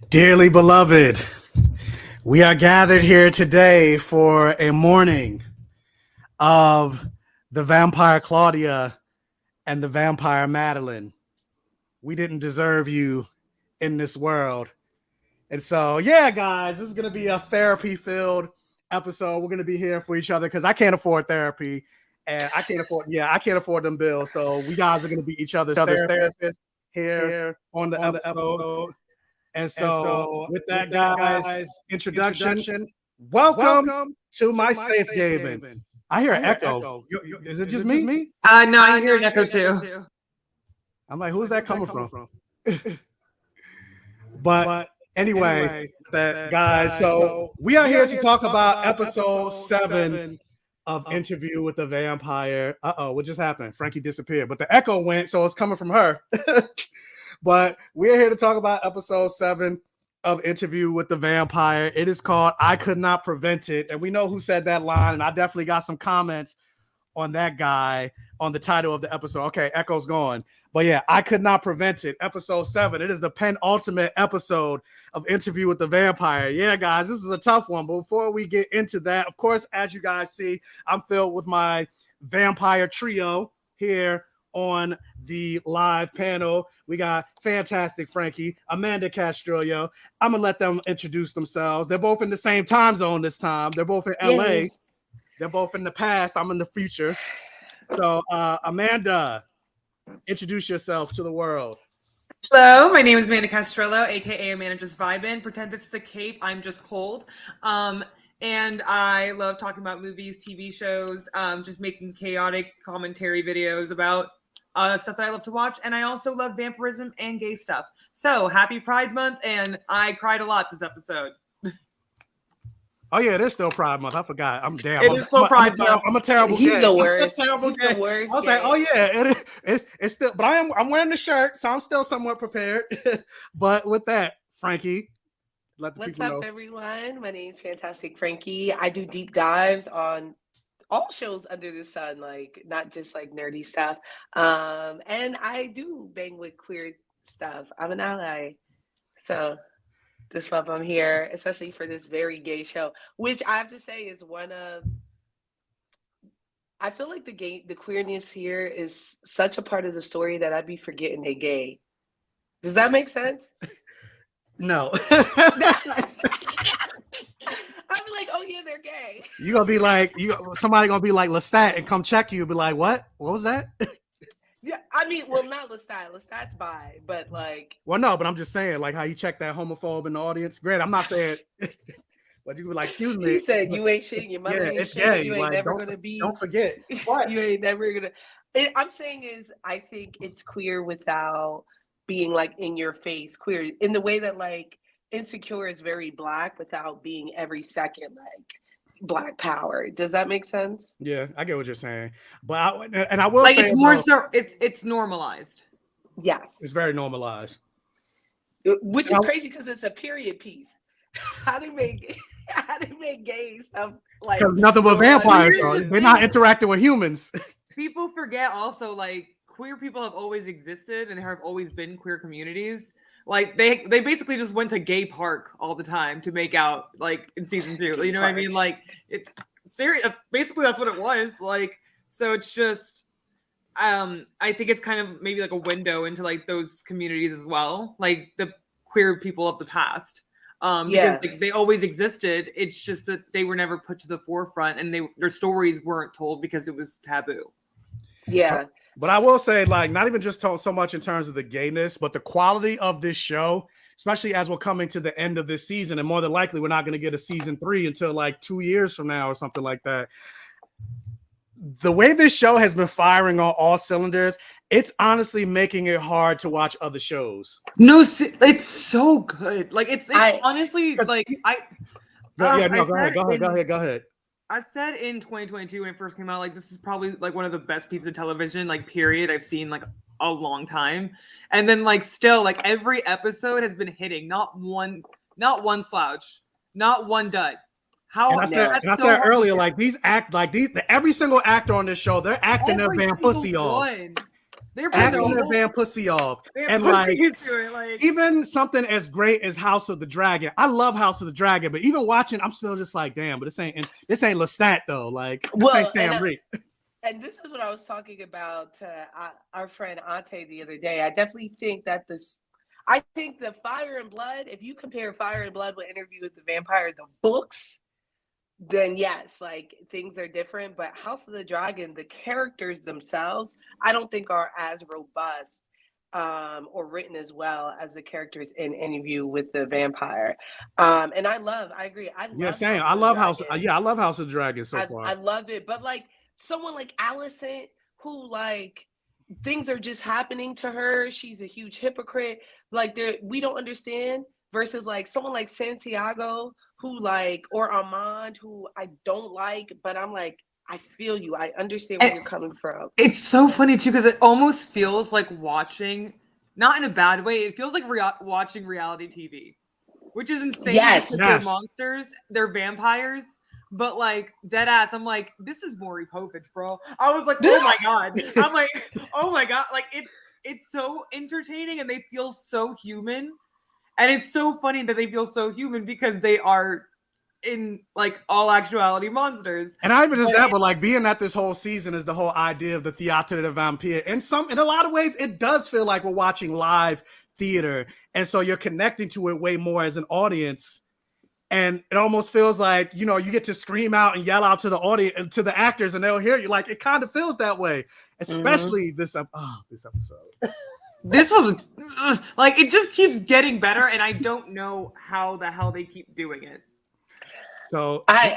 Dearly beloved, we are gathered here today for a morning of the vampire Claudia and the vampire Madeline. We didn't deserve you in this world. And so, yeah, guys, this is going to be a therapy-filled episode. We're going to be here for each other because I can't afford therapy and I can't afford them bills. So we guys are going to be each other's therapists here on the episode. And so, with that, guys, introduction. Welcome to my safe gaming. I hear an echo. Is it just me? No, I hear an echo too. I'm like, who's that coming from? But anyway, that guys. So we are here to talk about episode 7 of Interview with the Vampire. What just happened? Frankey disappeared, but the echo went, so it's coming from her. But we're here to talk about episode 7 of Interview with the Vampire. It is called I Could Not Prevent It. And we know who said that line. And I definitely got some comments on that guy on the title of the episode. Okay, echo's gone. But yeah, I Could Not Prevent It. Episode 7. It is the penultimate episode of Interview with the Vampire. Yeah, guys, this is a tough one. But before we get into that, of course, as you guys see, I'm filled with my vampire trio here on the live panel. We got fantastic Frankey, Amanda Castroyo. I'm gonna let them introduce themselves. They're both in the same time zone this time. They're both in LA. Yay. They're both in the past. I'm in the future. So Amanda, introduce yourself to the world. Hello, my name is Amanda Castrillo, aka Amanda Just Vibin'. Pretend this is a cape. I'm just cold. And I love talking about movies, TV shows, just making chaotic commentary videos about stuff that I love to watch. And I also love vampirism and gay stuff. So happy Pride Month. And I cried a lot this episode. Oh yeah, it is still Pride Month. I forgot. I'm damn. It is still Pride Month. I'm a terrible. He's gay. the worst. He's the worst. I was like, oh yeah, it's still. But I'm wearing the shirt, so I'm still somewhat prepared. But with that, Frankey, let the What's people up, know. everyone? My name is Fantastic Frankey. I do deep dives on all shows under the sun, like not just like nerdy stuff. And I do bang with queer stuff. I'm an ally, so. This month I'm here, especially for this very gay show, which I have to say is one of. I feel like the queerness here is such a part of the story that I'd be forgetting they gay. Does that make sense? No. I'd be like, oh yeah, they're gay. You gonna be like somebody gonna be like Lestat and come check you and be like, what was that? Yeah, I mean, well, not Lestat. Lestat's bi, but like. Well, no, but I'm just saying, like how you check that homophobe in the audience. Granted, I'm not saying, but you were like, excuse me. He said, "You ain't shit. Your mother ain't shit. Gay. You ain't like, never gonna be. Don't forget. You ain't never gonna." I'm saying is, I think it's queer without being like in your face queer in the way that like Insecure is very black without being every second like. Black power. Does that make sense? Yeah, I get what you're saying, but I will like say it's more so it's normalized. Yes, it's very normalized, which is crazy because it's a period piece. How do you make gay stuff like nothing but vampires? They're not interacting with humans. People forget also like queer people have always existed and there have always been queer communities. Like they basically just went to gay park all the time to make out like in season 2. You know what I mean? Like it's serious. Basically, that's what it was. Like so, it's just I think it's kind of maybe like a window into like those communities as well, like the queer people of the past. Because like, they always existed. It's just that they were never put to the forefront, and their stories weren't told because it was taboo. Yeah. But I will say, like, not even just so much in terms of the gayness, but the quality of this show, especially as we're coming to the end of this season, and more than likely we're not going to get a season 3 until like 2 years from now or something like that. The way this show has been firing on all cylinders, it's honestly making it hard to watch other shows. No, it's so good. Like it's honestly like go ahead. I said in 2022 when it first came out, like this is probably like one of the best pieces of television, like period, I've seen like a long time. And then like still like every episode has been hitting, not one slouch, not one dud. I said earlier, like every single actor on this show, they're acting their damn pussy off. They're acting their damn pussy off. And like, even something as great as House of the Dragon. I love House of the Dragon, but even watching, I'm still just like, damn, but this ain't Lestat though. Like, this ain't Sam Reed. And this is what I was talking about to our friend Ante the other day. I definitely think that I think the Fire and Blood, if you compare Fire and Blood with Interview with the Vampire, the books, then yes, like things are different. But House of the Dragon, the characters themselves, I don't think are as robust or written as well as the characters in Interview with the Vampire. And I agree. I love House of the Dragon so far. I love it. But like someone like Allison, who like things are just happening to her, she's a huge hypocrite. Like we don't understand. Versus like someone like Santiago, who like, or Armand, who I don't like, but I'm like, I feel you. I understand where you're coming from. It's so funny too, because it almost feels like watching, not in a bad way, it feels like watching reality TV, which is insane. Yes. They're monsters, they're vampires, but like dead ass, I'm like, this is Maury Povich, bro. I was like, oh my God. I'm like, oh my God. Like it's so entertaining and they feel so human. And it's so funny that they feel so human because they are in like all actuality monsters. And not even just that, but like being at this whole season is the whole idea of the theater de vampire. In a lot of ways, it does feel like we're watching live theater. And so you're connecting to it way more as an audience. And it almost feels like, you know, you get to scream out and yell out to the audience and to the actors and they'll hear you. Like it kind of feels that way, especially this episode. This was like, it just keeps getting better, and I don't know how the hell they keep doing it. So I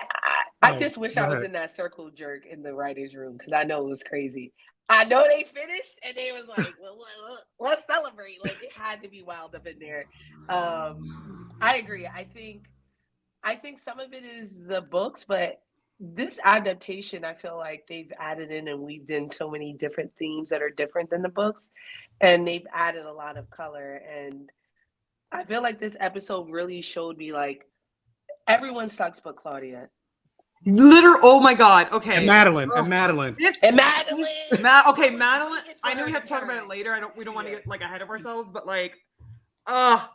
just wish I was in that circle jerk in the writer's room because I know it was crazy. I know they finished and they was like, well, let's celebrate. Like it had to be wild up in there. I agree. I think some of it is the books, but this adaptation, I feel like they've added in and weaved in so many different themes that are different than the books, and they've added a lot of color. And I feel like this episode really showed me like everyone sucks but Claudia. Oh my God. Okay. And Madeline. Madeline. Madeline. I know we have to talk about it later. We don't want to get like ahead of ourselves, but like I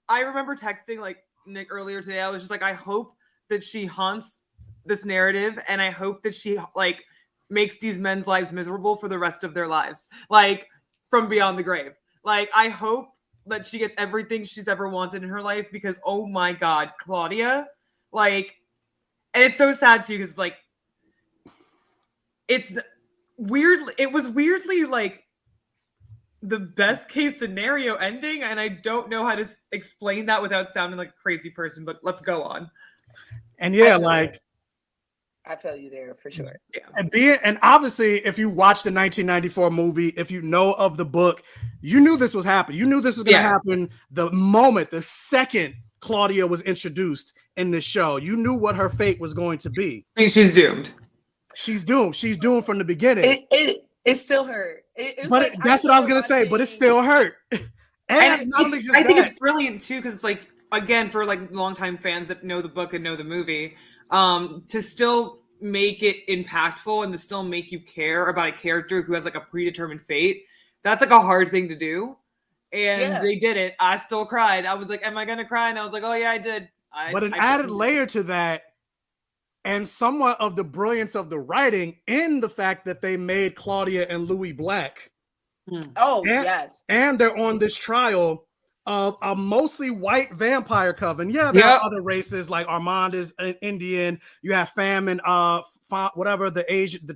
remember texting like Nick earlier today. I was just like, I hope that she haunts this narrative, and I hope that she like makes these men's lives miserable for the rest of their lives, like from beyond the grave. Like I hope that she gets everything she's ever wanted in her life, because oh my God, Claudia, like, and it's so sad too because like it's weird. It was weirdly like the best case scenario ending, and I don't know how to explain that without sounding like a crazy person. But let's go on. And yeah, like. I feel you there for sure. Yeah. And obviously, if you watched the 1994 movie, if you know of the book, you knew this was happening. You knew this was going to happen the second Claudia was introduced in this show. You knew what her fate was going to be. I mean, she's doomed. She's doomed. She's doomed from the beginning. It still hurt. That's what I was going to say, but it still hurt. I think it's brilliant too, because it's like, again, for like longtime fans that know the book and know the movie, to still make it impactful and to still make you care about a character who has like a predetermined fate. That's like a hard thing to do. And they did it. I still cried. I was like, am I going to cry? And I was like, oh yeah, I did. But an added layer to that, and somewhat of the brilliance of the writing in the fact that they made Claudia and Louis black. Yes. And they're on this trial of a mostly white vampire coven. Yeah, there are other races, like Armand is an Indian. You have Famine, the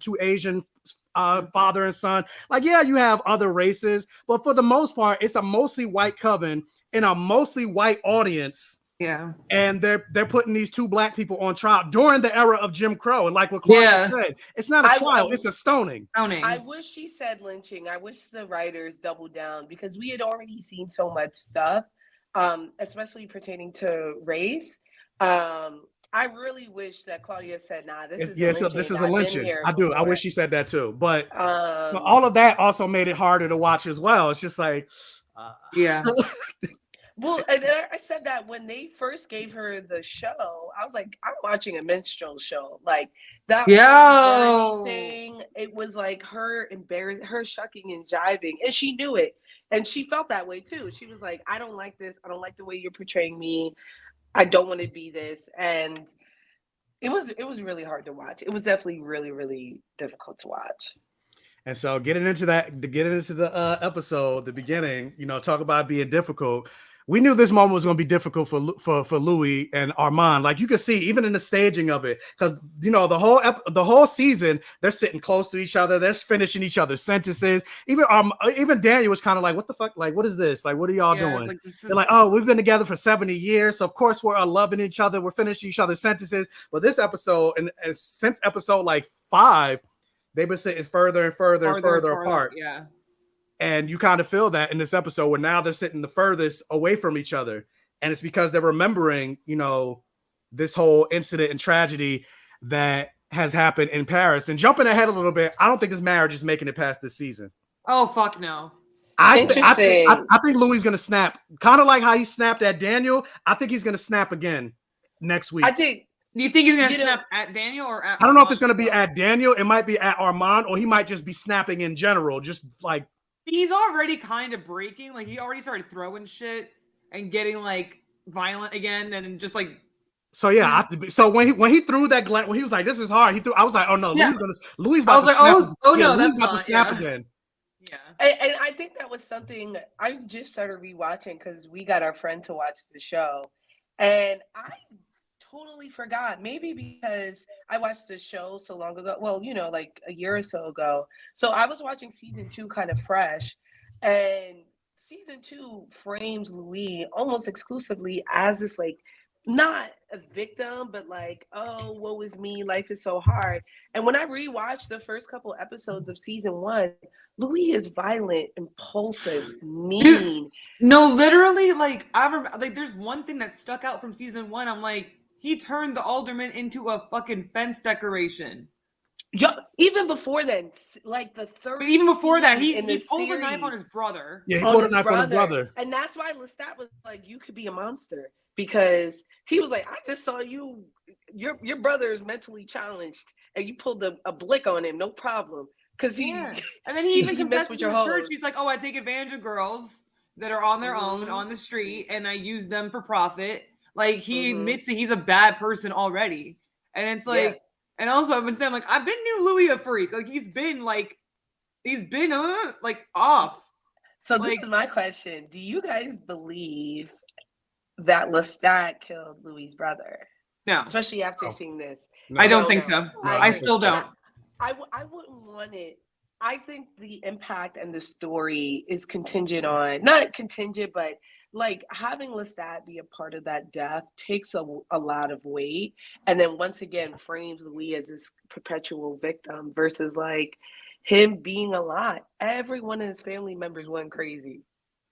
two Asian father and son. Like, yeah, you have other races, but for the most part, it's a mostly white coven in a mostly white audience. Yeah. And they're putting these two black people on trial during the era of Jim Crow. And like what Claudia said, it's not a trial, it's a stoning. I wish she said lynching. I wish the writers doubled down, because we had already seen so much stuff, especially pertaining to race. I really wish that Claudia said, nah, this is a lynching. I do. I wish she said that too. But all of that also made it harder to watch as well. It's just like, Well, and I said that when they first gave her the show, I was like, I'm watching a minstrel show. Like that whole Bernie thing, it was like her embarrassed, her shucking and jiving, and she knew it, and she felt that way too. She was like, I don't like this. I don't like the way you're portraying me. I don't want to be this, and it was really hard to watch. It was definitely really, really difficult to watch. And so getting into the episode, the beginning, talk about being difficult. We knew this moment was going to be difficult for Louis and Armand. Like you could see, even in the staging of it, because the whole season they're sitting close to each other, they're finishing each other's sentences. Even Daniel was kind of like, "What the fuck? Like, what is this? Like, what are y'all doing?" Like, they're like, "Oh, we've been together for 70 years, so of course we're loving each other. We're finishing each other's sentences." But this episode, and since episode like 5, they've been sitting further and further apart. Yeah. And you kind of feel that in this episode where now they're sitting the furthest away from each other. And it's because they're remembering, this whole incident and tragedy that has happened in Paris. And jumping ahead a little bit, I don't think this marriage is making it past this season. Oh, fuck no. I think Louis is going to snap. Kind of like how he snapped at Daniel. I think he's going to snap again next week. Do you think he's going to snap at Daniel or at I don't know if it's going to be at Daniel. It might be at Armand, or he might just be snapping in general. Just like, he's already kind of breaking. Like, he already started throwing shit and getting like violent again, and just like. So yeah, so when he threw that glance, when he was like, "This is hard," I was like, "Oh no, yeah. Louis about to snap." No, Louis about to snap again. Yeah, and I think that was something I just started rewatching because we got our friend to watch the show, and I totally forgot. Maybe because I watched the show so long ago. Well, like a year or so ago. So I was watching season 2 kind of fresh, and season 2 frames Louis almost exclusively as this like not a victim, but like, oh, woe is me, life is so hard. And when I rewatched the first couple episodes of season 1, Louis is violent, impulsive, mean. No, literally, like I remember, like there's one thing that stuck out from season 1. I'm like, he turned the alderman into a fucking fence decoration. Yeah, even before then, like the third. But even before that, he pulled a knife on his brother. Yeah, he pulled a knife on his brother. And that's why Lestat was like, "You could be a monster," because he was like, "I just saw you. Your brother is mentally challenged, and you pulled a blick on him, no problem." Because and then he even confessed with your church. He's like, "Oh, I take advantage of girls that are on their own on the street, and I use them for profit." Like he admits that he's a bad person already, and it's like, and also I've been saying like I've been knew Louis a freak. Like he's been like off. So this is my question: do you guys believe that Lestat killed Louis' brother? No, especially after seeing this. No, I don't think so. No, I still don't. I wouldn't want it. I think the impact and the story is contingent on, not contingent, but like having Lestat be a part of that death takes a lot of weight. And then once again, frames Louis as this perpetual victim versus like him being a lot. Every one of his family members went crazy.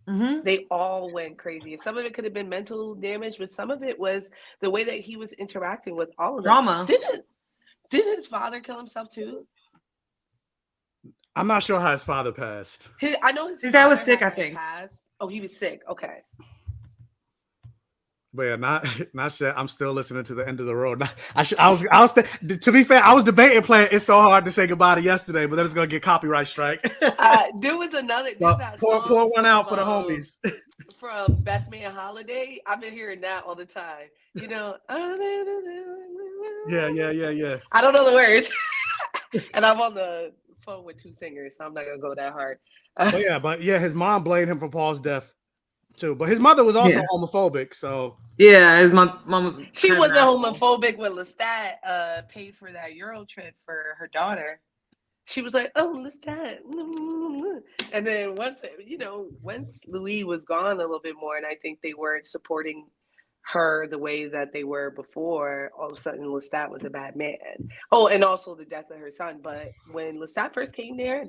Mm-hmm. They all went crazy. Some of it could have been mental damage, but some of it was the way that he was interacting with all of them. Drama. Did his father kill himself too? I'm not sure how his father passed. I know his dad was sick, I think. Passed. Oh, he was sick. Okay. But yeah, not sure. I'm still listening to the end of the road. To be fair, I was debating playing "It's So Hard to Say Goodbye to Yesterday," but then it's gonna get copyright strike. There was another. Pour one out for the homies. From Best Man Holiday. I've been hearing that all the time. Yeah. I don't know the words, and I'm on the phone with 2 singers, so I'm not gonna go that hard. But his mom blamed him for Paul's death too. But his mother was also homophobic, so his mom was. She wasn't homophobic when Lestat paid for that Euro trip for her daughter. She was like, "Oh, Lestat," and then once Louis was gone a little bit more, and I think they weren't supporting her the way that they were before, all of a sudden Lestat was a bad man. Oh, and also the death of her son. But when Lestat first came there,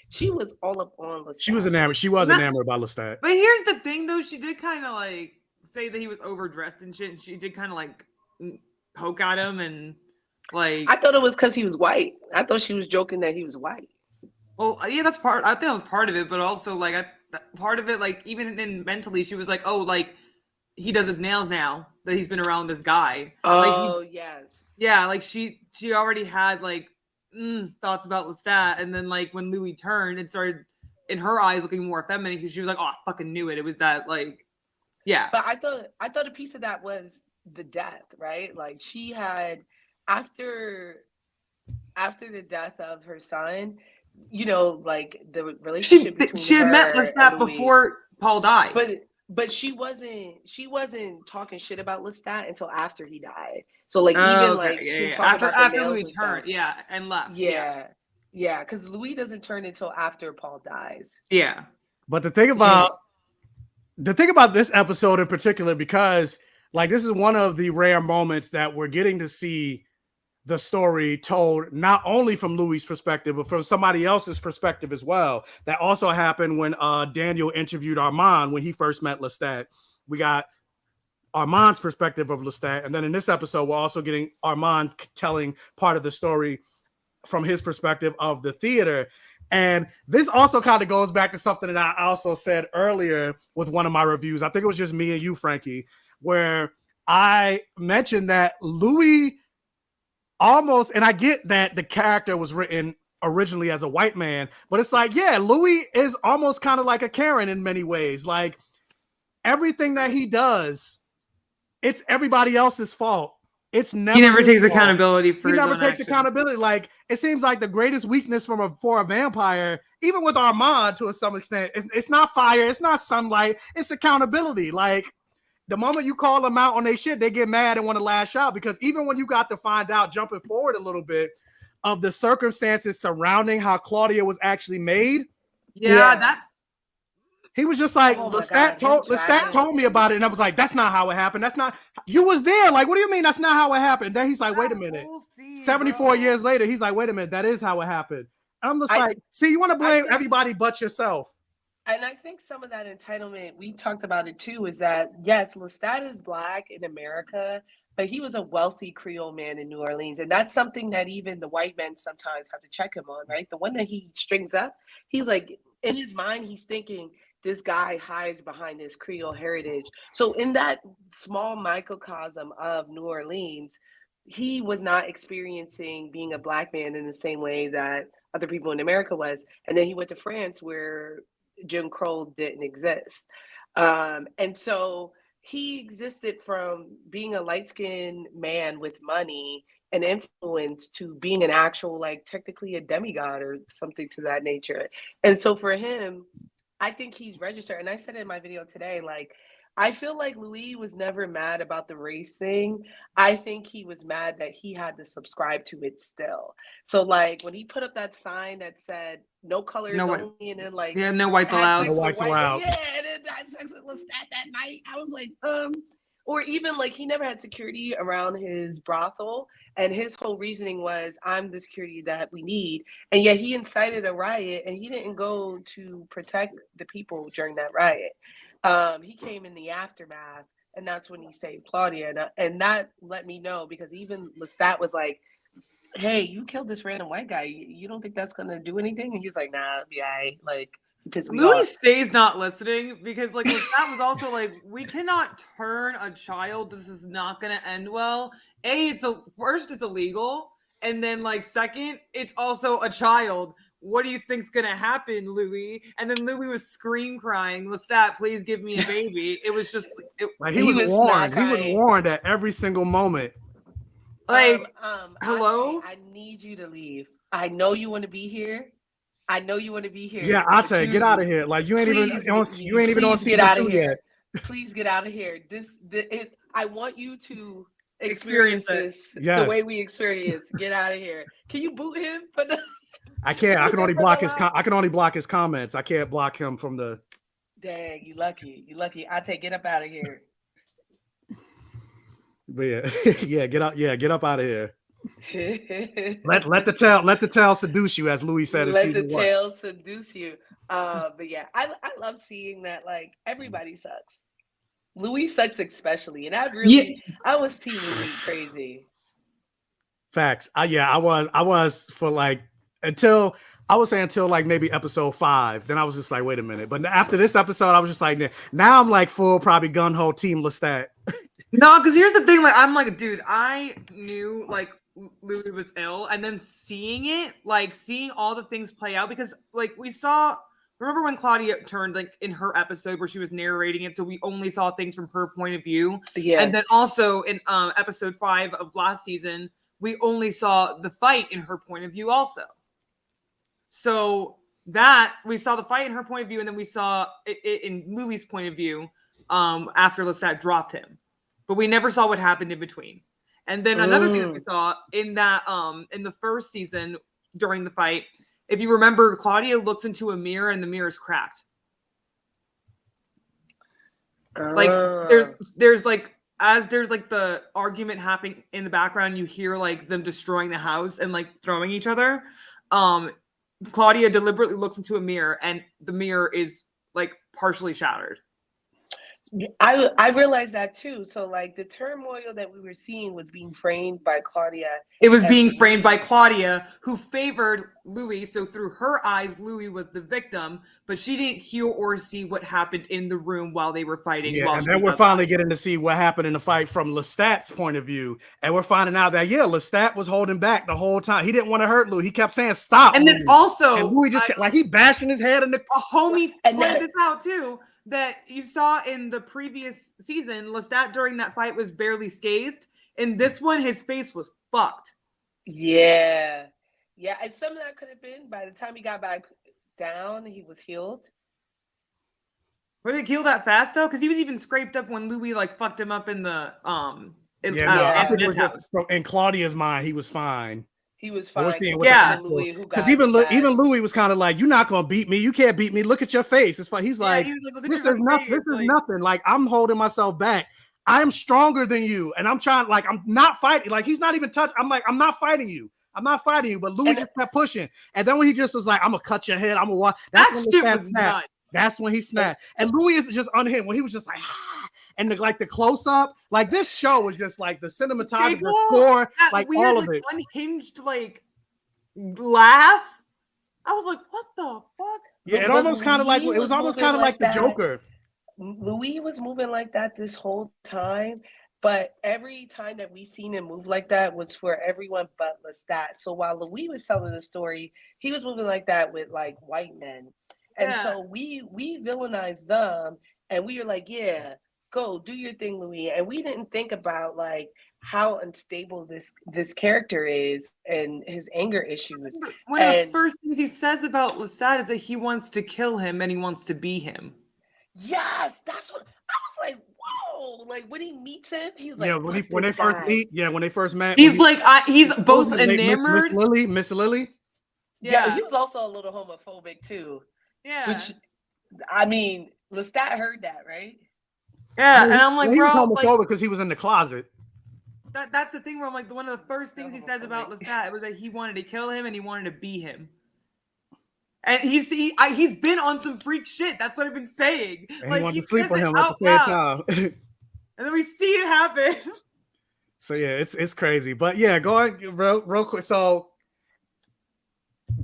she was all up on Lestat. She was enamored. She was enamored by Lestat. But here's the thing, though. She did kind of like say that he was overdressed and shit. And she did kind of like poke at him and like. I thought it was because he was white. I thought she was joking that he was white. Well, yeah, that's part. I think that was part of it, but also like part of it, like even in mentally, she was like, "Oh, like." he does his nails now that he's been around this guy. Oh, yes. Yeah, like she already had like thoughts about Lestat, and then like when Louis turned, it started in her eyes looking more feminine because she was like, "Oh, I fucking knew it." It was that like, yeah. But I thought a piece of that was the death, right? Like she had after the death of her son, you know, like the relationship between she had her met Lestat before Paul died. But she wasn't talking shit about Lestat until after he died. So like even like after Louis turned, and left. Yeah, because Louis doesn't turn until after Paul dies. Yeah. But the thing about this episode in particular, because like this is one of the rare moments that we're getting to see the story told not only from Louis' perspective, but from somebody else's perspective as well. That also happened when Daniel interviewed Armand when he first met Lestat. We got Armand's perspective of Lestat, and then in this episode, we're also getting Armand telling part of the story from his perspective of the theater. And this also kind of goes back to something that I also said earlier with one of my reviews. I think it was just me and you, Frankey, where I mentioned that Louis almost, and I get that the character was written originally as a white man, but it's like, yeah, Louis is almost kind of like a Karen in many ways. Like everything that he does, it's everybody else's fault. It's never he never takes accountability for he his never own takes actions. accountability. Like it seems like the greatest weakness for a vampire, even with Armand to some extent, it's not fire, it's not sunlight, it's accountability. Like the moment you call them out on their shit, they get mad and want to lash out, because even when you got to find out, jumping forward a little bit, of the circumstances surrounding how Claudia was actually made. Yeah. He was just like, Lestat told me about it, and I was like, that's not how it happened. That's not, you was there. Like, what do you mean that's not how it happened? Then he's like, wait a minute. 74 years later, he's like, wait a minute, that is how it happened. And I'm just like, see, you want to blame everybody but yourself. And I think some of that entitlement, we talked about it too, is that, yes, Lestat is Black in America, but he was a wealthy Creole man in New Orleans. And that's something that even the white men sometimes have to check him on, right? The one that he strings up, he's like, in his mind, he's thinking, this guy hides behind his Creole heritage. So in that small microcosm of New Orleans, he was not experiencing being a Black man in the same way that other people in America was. And then he went to France where Jim Crow didn't exist. And so he existed from being a light-skinned man with money and influence to being an actual, like technically a demigod or something to that nature. And so for him, I think he's registered. And I said in my video today, like, I feel like Louis was never mad about the race thing. I think he was mad that he had to subscribe to it still. So like when he put up that sign that said no colors only, and then like no whites allowed. No whites allowed. Yeah, and then had sex with Lestat that night. I was like, or even like he never had security around his brothel, and his whole reasoning was, I'm the security that we need. And yet he incited a riot, and he didn't go to protect the people during that riot. He came in the aftermath, and that's when he saved Claudia. And that let me know, because even Lestat was like, hey, you killed this random white guy. You don't think that's going to do anything? And he was like, nah, it'll be all right. Like, Louis stays not listening, because like Lestat was also like, we cannot turn a child. This is not going to end well. First, it's illegal. And then like, second, it's also a child. What do you think's gonna happen, Louis? And then Louis was scream crying, Lestat, please give me a baby. It was just like he was warned. He was warned at every single moment. Like, hello? I need you to leave. I know you want to be here. Yeah, I'll tell you, get out of here. Like you ain't even on season 2 yet. Please get out of here. I want you to experience this the way we experience. Get out of here. Can you boot him? I can't. I can only block his. I can only block his comments. I can't block him from the. Dang, you lucky. I take get up out of here. But yeah, get up. Yeah, get up out of here. let the tail seduce you, as Louis said. Let the tail seduce you. But yeah, I love seeing that. Like everybody sucks. Louis sucks especially, and I was team Louis crazy. Facts. I was for like. Until I would say until like maybe episode 5. Then I was just like, wait a minute. But after this episode, I was just like, now I'm like full probably gun ho team Lestat. No, because here's the thing. Like, I'm like, dude, I knew like Louis was ill, and then seeing it, like seeing all the things play out, because like we saw. Remember when Claudia turned like in her episode where she was narrating it, so we only saw things from her point of view. Yeah. And then also in episode 5 of last season, we only saw the fight in her point of view also. So that we saw the fight in her point of view, and then we saw it in Louis' point of view after Lestat dropped him. But we never saw what happened in between. And then another thing that we saw in that in the first season during the fight, if you remember, Claudia looks into a mirror and the mirror is cracked. Like there's like as there's like the argument happening in the background, you hear like them destroying the house and like throwing each other. Claudia deliberately looks into a mirror and the mirror is like partially shattered. I realized that too. So like the turmoil that we were seeing was being framed by Claudia. It was being framed by Claudia, who favored Louis. So through her eyes, Louis was the victim, but she didn't hear or see what happened in the room while they were fighting. Yeah, and then we're finally getting to see what happened in the fight from Lestat's point of view. And we're finding out that, Lestat was holding back the whole time. He didn't want to hurt Louis. He kept saying, stop. And Louis. then also, and Louis just kept, like he bashing his head in the... A homie pointed this out too, that you saw in the previous season, Lestat during that fight was barely scathed. In this one, his face was fucked. Yeah. Yeah, and some of that could have been by the time he got back down, he was healed. Would it heal that fast though? Because he was even scraped up when Louis like fucked him up in the afterwards, house. In Claudia's mind, he was fine. He was fine. Yeah, because even Louis was kind of like, "You're not gonna beat me. You can't beat me. Look at your face." It's like he's like, "This is nothing. This is nothing. Like I'm holding myself back. I'm stronger than you, and I'm trying. Like I'm not fighting. Like he's not even touching. I'm like, I'm not fighting you. I'm not fighting you." But Louis just kept pushing, and then when he just was like, "I'm gonna cut your head. I'm gonna walk." That shit was nuts. That's when he snapped. And Louis is just unhinged. When he was just like, ah, and the close up, like this show was just like the cinematography, the score, like weird, all of it. Unhinged like laugh. I was like, what the fuck? Yeah, it almost kind of like it was almost kind of like the Joker. Louis was moving like that this whole time, but every time that we've seen him move like that was for everyone but Lestat. So while Louis was telling the story, he was moving like that with like white men. And so we villainized them, and we were like, yeah, go do your thing, Louis. And we didn't think about like how unstable this character is and his anger issues. One of the first things he says about Lestat is that he wants to kill him and he wants to be him. Yes, that's what I was like. Whoa! Like when he meets him, he's like, when they first met, he's like, he's both enamored. Miss Lily. Yeah, he was also a little homophobic too. Yeah. Which, I mean, Lestat heard that, right? Yeah, and I'm like, he bro, was homophobic because he was in the closet. That's the thing where I'm like, one of the first things he says about Lestat was that he wanted to kill him and he wanted to be him. And he's been on some freak shit. That's what I've been saying. And like he wanted he to sleep with him at the same time. And then we see it happen. So yeah, it's crazy. But yeah, going real quick. So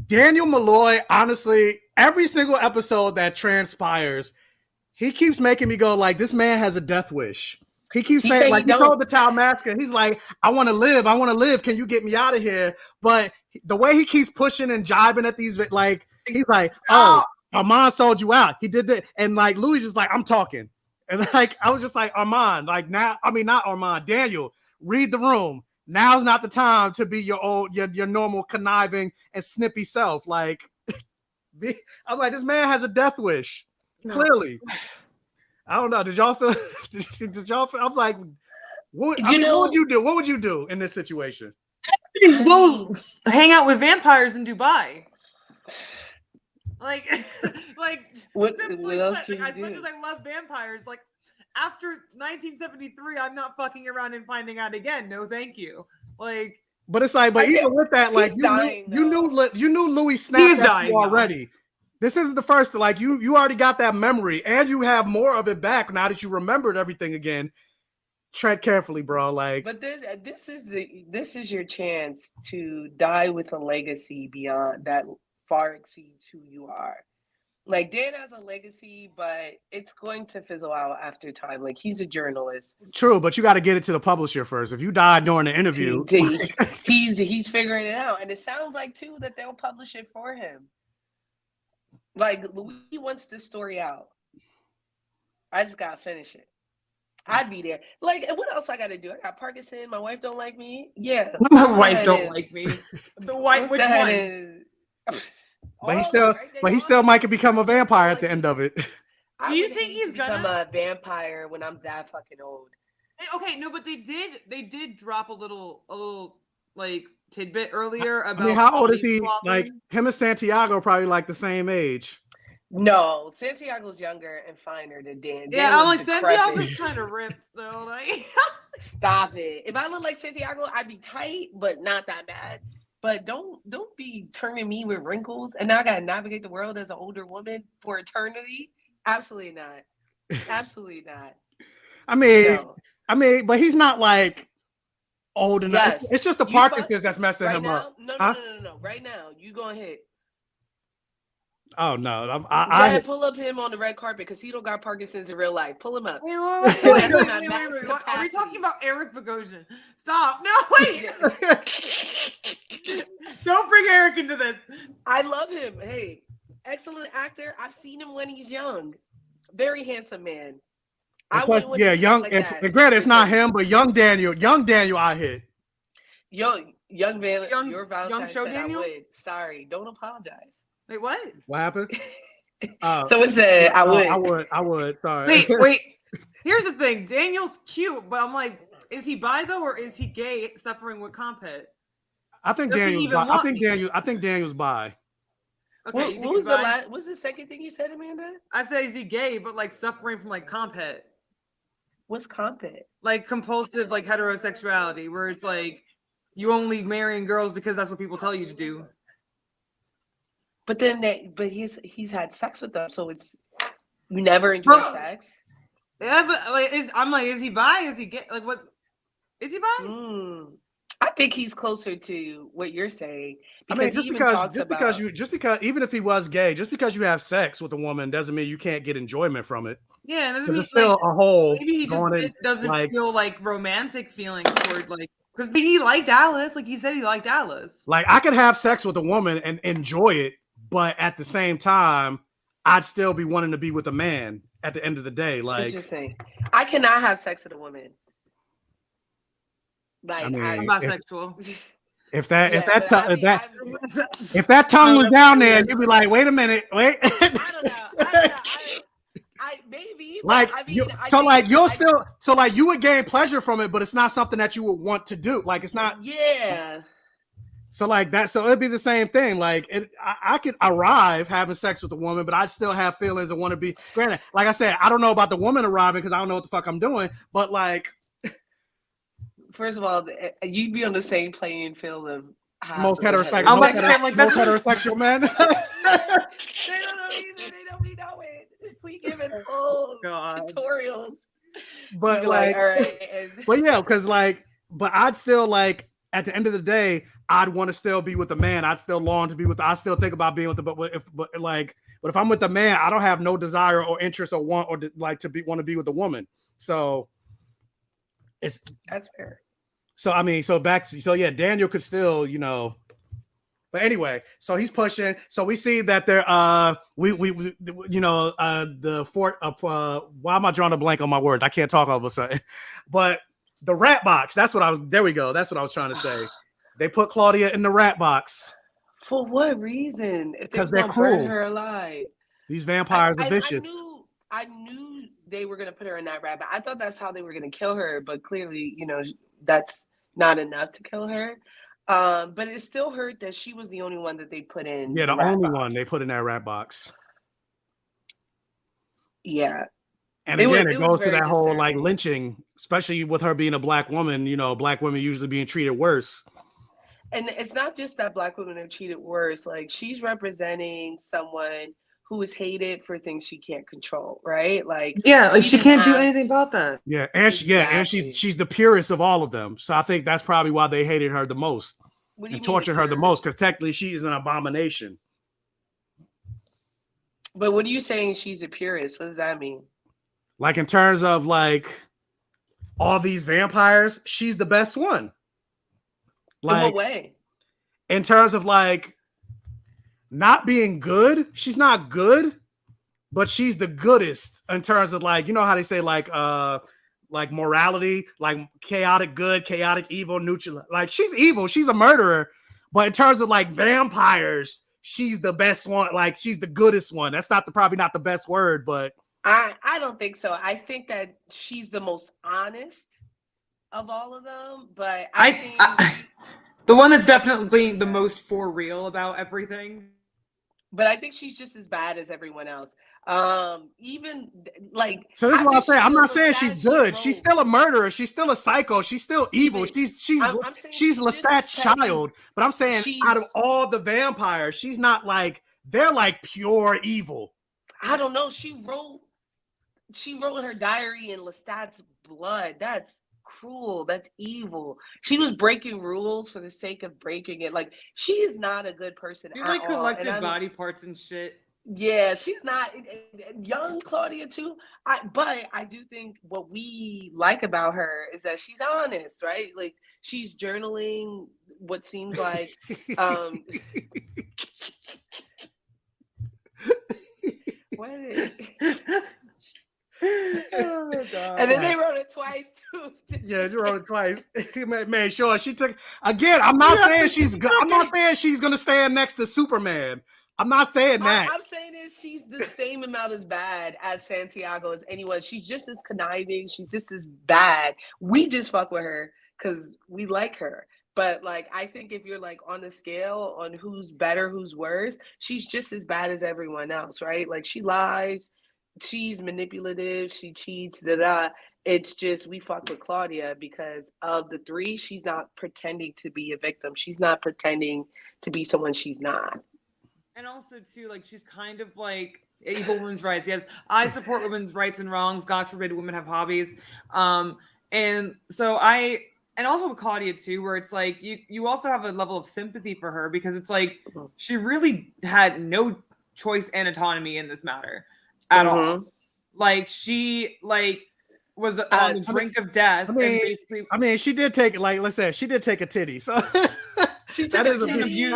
Daniel Malloy, honestly, every single episode that transpires, he keeps making me go like, this man has a death wish. He keeps saying, like, he told the Tal Masker, he's like, I want to live. Can you get me out of here? But the way he keeps pushing and jibing at these, like, he's like, oh, Armand sold you out. He did that. And like, Louis just like, I'm talking. And like, I was just like, Armand, like now, I mean, not Armand, Daniel, read the room. Now's not the time to be your normal conniving and snippy self. Like, I'm like, this man has a death wish. Clearly. I don't know. Did y'all feel? I was like, what would you do? What would you do in this situation? Go hang out with vampires in Dubai. Like what simply else put, can you as do? much as I love vampires, like after 1973, I'm not fucking around and finding out again. No, thank you. Like, but it's like, but even with that, like you knew Louis snapped at you already. Though. This isn't the first. Like you already got that memory, and you have more of it back now that you remembered everything again. Tread carefully, bro. Like, but this is your chance to die with a legacy beyond that far exceeds who you are. Like Dan has a legacy, but it's going to fizzle out after time. Like he's a journalist. True, but you got to get it to the publisher first. If you die during the interview, he's figuring it out, and it sounds like too that they'll publish it for him. Like Louis wants this story out. I just gotta finish it. I'd be there. Like, what else I gotta do? I got Parkinson. My wife don't like me. Yeah, my wife don't like me. The wife, which one? But he still might become a vampire at the end of it. Do you think he's gonna become a vampire when I'm that fucking old? Okay, no, but they did drop a little like tidbit earlier about. I mean, how old is he? Like him and Santiago probably like the same age. No, Santiago's younger and finer than Dan. Yeah, I'm like Santiago's kind of ripped though. Like, stop it. If I look like Santiago, I'd be tight, but not that bad. But don't be turning me with wrinkles, and now I gotta navigate the world as an older woman for eternity. Absolutely not. Absolutely not. I mean, but he's not like old enough. Yes. It's just the Parkinson's that's messing him up. No. Right now, you go ahead. Oh no! I pull up him on the red carpet because he don't got Parkinson's in real life. Pull him up. Wait. Are we talking about Eric Bogosian? Stop! No, wait. Don't bring Eric into this. I love him. Hey, excellent actor. I've seen him when he's young. Very handsome man. Young. And granted, it's not him, but young Daniel. I hit. Young Valentine. Your Valentine said Daniel? I would. Sorry, don't apologize. Wait, what? What happened? Someone said I would. I would. Sorry. Wait. Here's the thing. Daniel's cute, but I'm like, is he bi though, or is he gay, suffering with compet? I think Daniel's bi. I think Daniel's bi. Okay. What's the second thing you said, Amanda? I said, is he gay, but like suffering from like compet? What's compet? Like compulsive, like heterosexuality, where it's like you only marrying girls because that's what people tell you to do. But then he's had sex with them, so it's you never enjoy sex. Yeah, but like is he bi? Is he gay? Like what? Is he bi? I think he's closer to what you're saying because even if he was gay, just because you have sex with a woman doesn't mean you can't get enjoyment from it. Yeah, doesn't mean it's still a whole. Maybe he just doesn't feel like romantic feelings toward like. Because he liked Alice, like he said, he liked Alice. Like I could have sex with a woman and enjoy it, but at the same time, I'd still be wanting to be with a man at the end of the day. Like interesting. I cannot have sex with a woman. Like I'm bisexual. If that tongue was down there, you'd be like, wait a minute, wait. I don't know. Maybe like you would gain pleasure from it, but it's not something that you would want to do. Like it's not. Yeah. So like that, so it'd be the same thing. Like I could arrive having sex with a woman, but I'd still have feelings and want to be. Granted, like I said, I don't know about the woman arriving because I don't know what the fuck I'm doing. But like, first of all, you'd be on the same playing field of most heterosexual men. They don't know either. They don't know it. We giving full tutorials. But like, all right. But yeah, because like, but I'd still like. At the end of the day, I'd want to still be with a man. I'd still long to be with. I still think about being with the. But if I'm with a man, I don't have no desire or interest or want or want to be with a woman. So that's fair. So I mean, so Daniel could still, But anyway, so he's pushing. So we see that there. The fort. Why am I drawing a blank on my words? I can't talk all of a sudden, but. The rat box. There we go. That's what I was trying to say. They put Claudia in the rat box. For what reason? Because they're cruel. Burn her alive. These vampires are vicious. I knew they were going to put her in that rat box. I thought that's how they were going to kill her. But clearly, that's not enough to kill her. But it still hurt that she was the only one that they put in. Yeah, the only one they put in that rat box. Yeah. And again, it goes to that whole like lynching, especially with her being a black woman, black women usually being treated worse. And it's not just that black women are treated worse. Like she's representing someone who is hated for things she can't control, right? Like she can't do anything about that. Yeah, and she's the purest of all of them. So I think that's probably why they hated her the most and tortured her the most, because technically she is an abomination. But what are you saying? She's a purist. What does that mean? Like in terms of like all these vampires, she's the best one. Like, in what way? In terms of like not being good, she's not good, but she's the goodest in terms of like, you know how they say like morality, like chaotic good, chaotic evil, neutral. Like she's evil, she's a murderer, but in terms of like vampires, she's the best one. Like she's the goodest one. That's probably not the best word, but I don't think so. I think that she's the most honest of all of them, but I think the one that's definitely the most for real about everything. But I think she's just as bad as everyone else. Even like, so this is what I'm saying. I'm not saying she's good. She's still a murderer. She's still a psycho. She's still evil. She's Lestat's child. But I'm saying out of all the vampires, she's not like they're like pure evil. I don't know. She wrote her diary in Lestat's blood. That's cruel. That's evil. She was breaking rules for the sake of breaking it. Like she is not a good person. She like collected body parts and shit. Yeah, she's not young Claudia too. But I do think what we like about her is that she's honest, right? Like she's journaling what seems like what oh, and then they wrote it twice too. Yeah, she wrote it twice. Made sure she took again. I'm not saying she's good. I'm not saying she's gonna stand next to Superman. I'm not saying that. I'm saying is she's the same amount as bad as Santiago as anyone. She's just as conniving. She's just as bad. We just fuck with her because we like her. But like, I think if you're like on the scale on who's better, who's worse, she's just as bad as everyone else, right? Like she lies, she's manipulative, she cheats, It's just we fuck with Claudia because of the three, she's not pretending to be a victim. She's not pretending to be someone she's not. And also too, like she's kind of like equal women's rights. Yes, I support women's rights and wrongs. God forbid women have hobbies. And so and also with Claudia too, where it's like you also have a level of sympathy for her because it's like she really had no choice and autonomy in this matter at all. Like she was on the brink of death. And basically, she did take like let's say she did take a titty. So she took a titty. She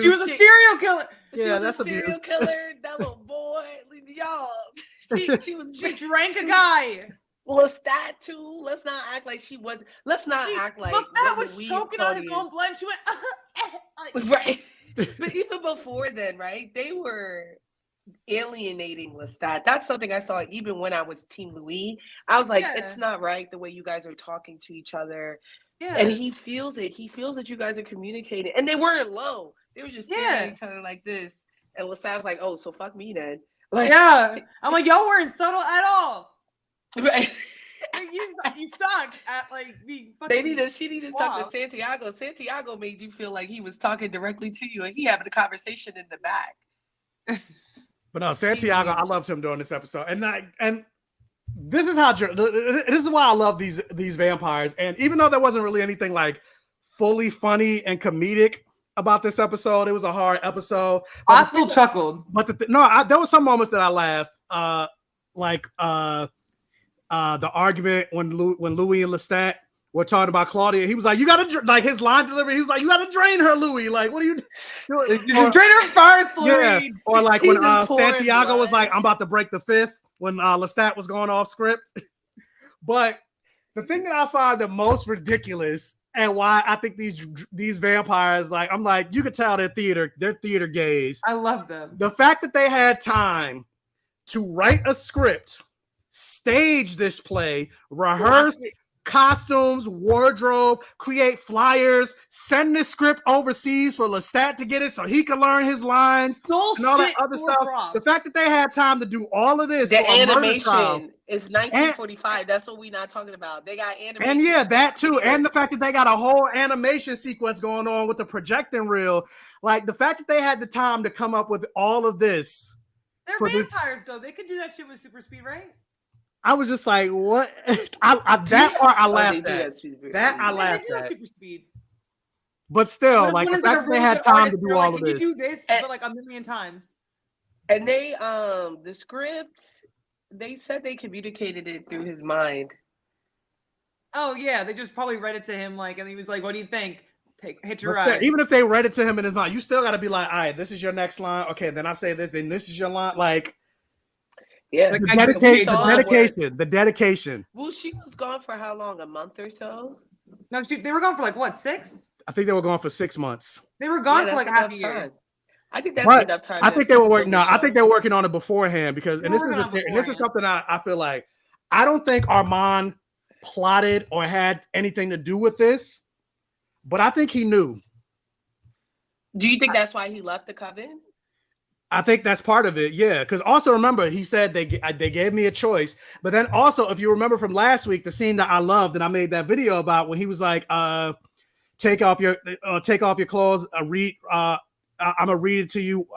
was a serial killer. Yeah, that's a serial killer. That little boy, y'all. She drank a guy. Lestat too. Let's not act like she was. Let's not act like Lestat was choking on his own blood. She went right. But even before then, right? They were alienating Lestat. That's something I saw even when I was Team Louis. I was like, it's not right the way you guys are talking to each other. Yeah. And he feels it. He feels that you guys are communicating. And they weren't low. They were just staring at each other like this. And Lestat was like, oh, so fuck me then. Like, yeah. I'm like, y'all weren't subtle at all. Right. You sucked at like being fucking she needed to talk to Santiago. Santiago made you feel like he was talking directly to you and he having a conversation in the back. But no, Santiago, I loved him during this episode. And this is why I love these vampires. And even though there wasn't really anything like fully funny and comedic about this episode, it was a hard episode. I still chuckled. But there was some moments that I laughed. The argument when Louis and Lestat were talking about Claudia, he was like, "You gotta like his line delivery." He was like, "You gotta drain her, Louis. Like, what are you doing? Drain her first, Louis." Yeah. Or like when Santiago was like, "I'm about to break the fifth," when Lestat was going off script. But the thing that I find the most ridiculous and why I think these vampires, like, I'm like, you could tell they're theater gays. I love them. The fact that they had time to write a script, stage this play, rehearse costumes, wardrobe, create flyers, send this script overseas for Lestat to get it so he can learn his lines and all that other stuff. The fact that they had time to do all of this. The animation is 1945. That's what we're not talking about. They got animation. And yeah, that too. And the fact that they got a whole animation sequence going on with the projecting reel. Like the fact that they had the time to come up with all of this. They're vampires though. They could do that shit with super speed, right? I was just like, what? That part I laughed at. That I laughed at. Super speed. But still, like the fact that they had time to do all of this. You do this, but like a million times. And they the script, they said they communicated it through his mind. Oh yeah, they just probably read it to him like, and he was like, "What do you think? Hit your But still, ride." even if they read it to him in his mind, you still got to be like, all right, this is your next line. Okay, then I say this, then this is your line. Like, Yeah, Like, the dedication. Well, she was gone for how long? A month or so? No, they were gone for like what, 6? I think they were going for 6 months. They were gone for that's like half a enough year. time. I think that's But enough time. I think they were working. build No, the I think show. they were working on it beforehand because, They and were this is working on it and this is beforehand. something I feel like I don't think Armand plotted or had anything to do with this, but I think he knew. Do you think that's why he left the coven? I think that's part of it, yeah. Because also remember, he said they gave me a choice, but then also if you remember from last week, the scene that I loved and I made that video about when he was like, take off your clothes, read. I'm gonna read it to you.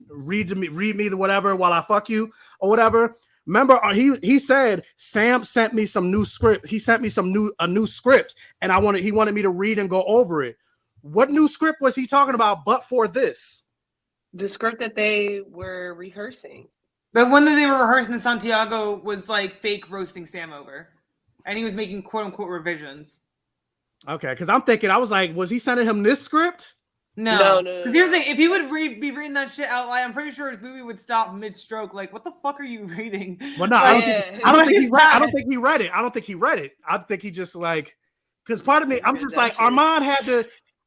Read me the whatever while I fuck you or whatever. Remember, he said Sam sent me some new script. He sent me a new script, and he wanted me to read and go over it. What new script was he talking about? But for this, The script that they were rehearsing. But one that they were rehearsing, Santiago was like fake roasting Sam over, and he was making quote unquote revisions. Okay, because I'm thinking, I was like, was he sending him this script? No. Because here's the thing: if he would be reading that shit out loud, I'm pretty sure Louis would stop mid-stroke. Like, what the fuck are you reading? Well, no, like, I don't think he read. I don't think he read it. I think he just like, because part of me, I'm just like, Armand had to.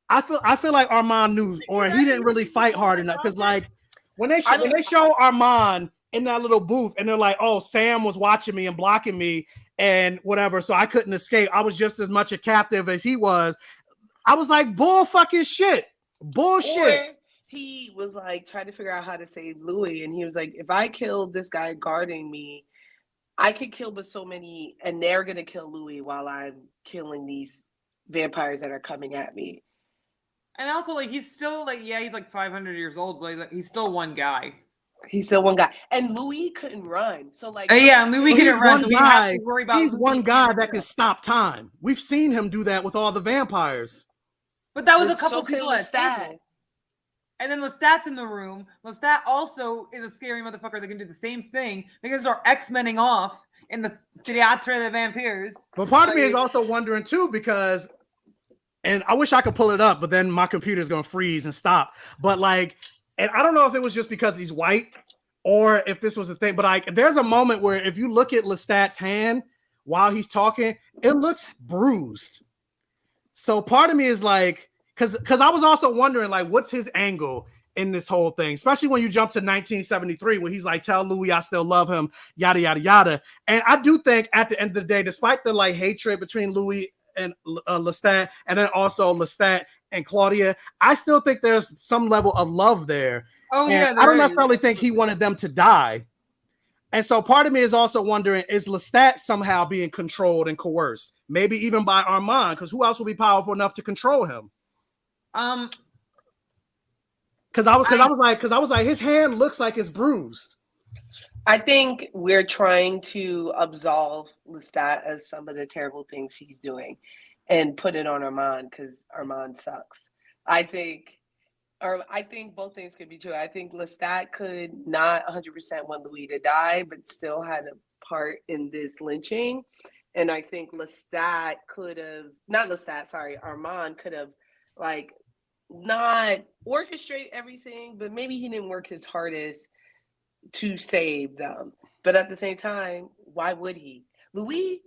I feel like Armand knew, or he didn't really fight hard enough. Because like when they show Armand in that little booth, and they're like, "Oh, Sam was watching me and blocking me and whatever, so I couldn't escape. I was just as much a captive as he was." I was like, "Bull fucking shit, bullshit." Or he was like trying to figure out how to save Louis, and he was like, "If I kill this guy guarding me, I could kill but so many, and they're gonna kill Louis while I'm killing these vampires that are coming at me." And also, like, he's still like, yeah, he's like 500 years old, but he's still one guy. He's still one guy, and Louis couldn't run. So like, yeah, Louis couldn't run, so we have to worry about. He's one guy that can stop time. We've seen him do that with all the vampires. But that was a couple people at Lestat. And then Lestat's in the room. Lestat also is a scary motherfucker that can do the same thing. They can start X-Menning off in the Theatre de Vampires. But part of me is also wondering too, because, and I wish I could pull it up, but then my computer's gonna freeze and stop. But like, and I don't know if it was just because he's white or if this was a thing, but like, there's a moment where if you look at Lestat's hand while he's talking, it looks bruised. So part of me is like, because I was also wondering, like, what's his angle in this whole thing, especially when you jump to 1973, when he's like, tell Louis I still love him, yada, yada, yada. And I do think at the end of the day, despite the like hatred between Louis and Lestat, and then also Lestat and Claudia, I still think there's some level of love there. Oh, and yeah. I don't necessarily think he wanted them to die. And so part of me is also wondering, is Lestat somehow being controlled and coerced? Maybe even by Armand, because who else will be powerful enough to control him? Because I was like, his hand looks like it's bruised. I think we're trying to absolve Lestat of some of the terrible things he's doing and put it on Armand because Armand sucks. I think both things could be true. I think Lestat could not 100% want Louis to die, but still had a part in this lynching. And I think Armand could have like not orchestrate everything, but maybe he didn't work his hardest to save them. But at the same time, why would he? Louis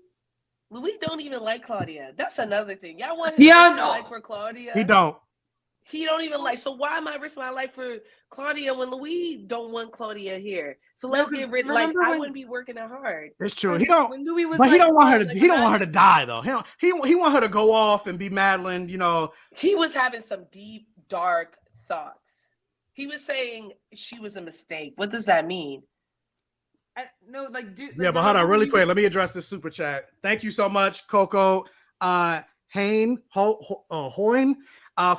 don't even like Claudia. That's another thing. Y'all want his life for Claudia? He don't even like. So why am I risking my life for Claudia when Louis don't want Claudia here? So let's get rid. Like I wouldn't be working that hard. It's true. He don't. When Louis was, but he don't want her to. He don't want her to die though. He want her to go off and be Madeline. You know. He was having some deep, dark thoughts. He was saying she was a mistake. What does that mean? Yeah, but hold on, really quick. Let me address this super chat. Thank you so much, Coco Hoyne, for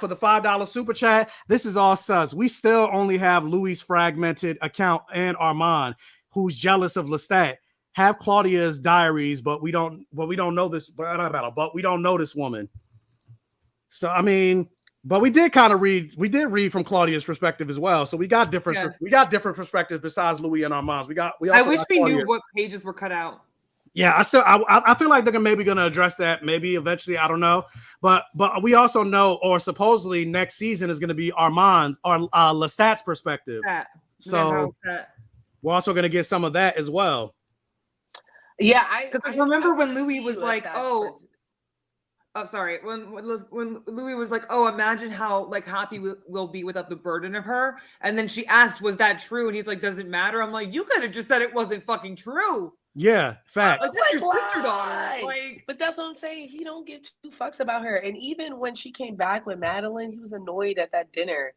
the $5 super chat. This is all sus. We still only have Louis' fragmented account and Armand, who's jealous of Lestat. Have Claudia's diaries, but we don't know this. But we don't know this woman. So I mean, But we did kind of read. We did read from Claudia's perspective as well. So we got different. Yeah. We got different perspectives besides Louis and Armand's. We also I wish got we Claudia. knew what pages were cut out. Yeah, I feel like they're maybe going to address that maybe eventually. I don't know, but we also know, or supposedly next season is going to be Armand's or Lestat's perspective. So we're also going to get some of that as well. Yeah, I remember when Louis was like, "Oh, sorry." When Louis was like, "Oh, imagine how like happy we'll be without the burden of her," and then she asked, "Was that true?" And he's like, "Does it matter?" I'm like, "You could have just said it wasn't fucking true." Yeah, fact. Like that's your sister daughter. Like, but that's what I'm saying. He don't give two fucks about her. And even when she came back with Madeline, he was annoyed at that dinner.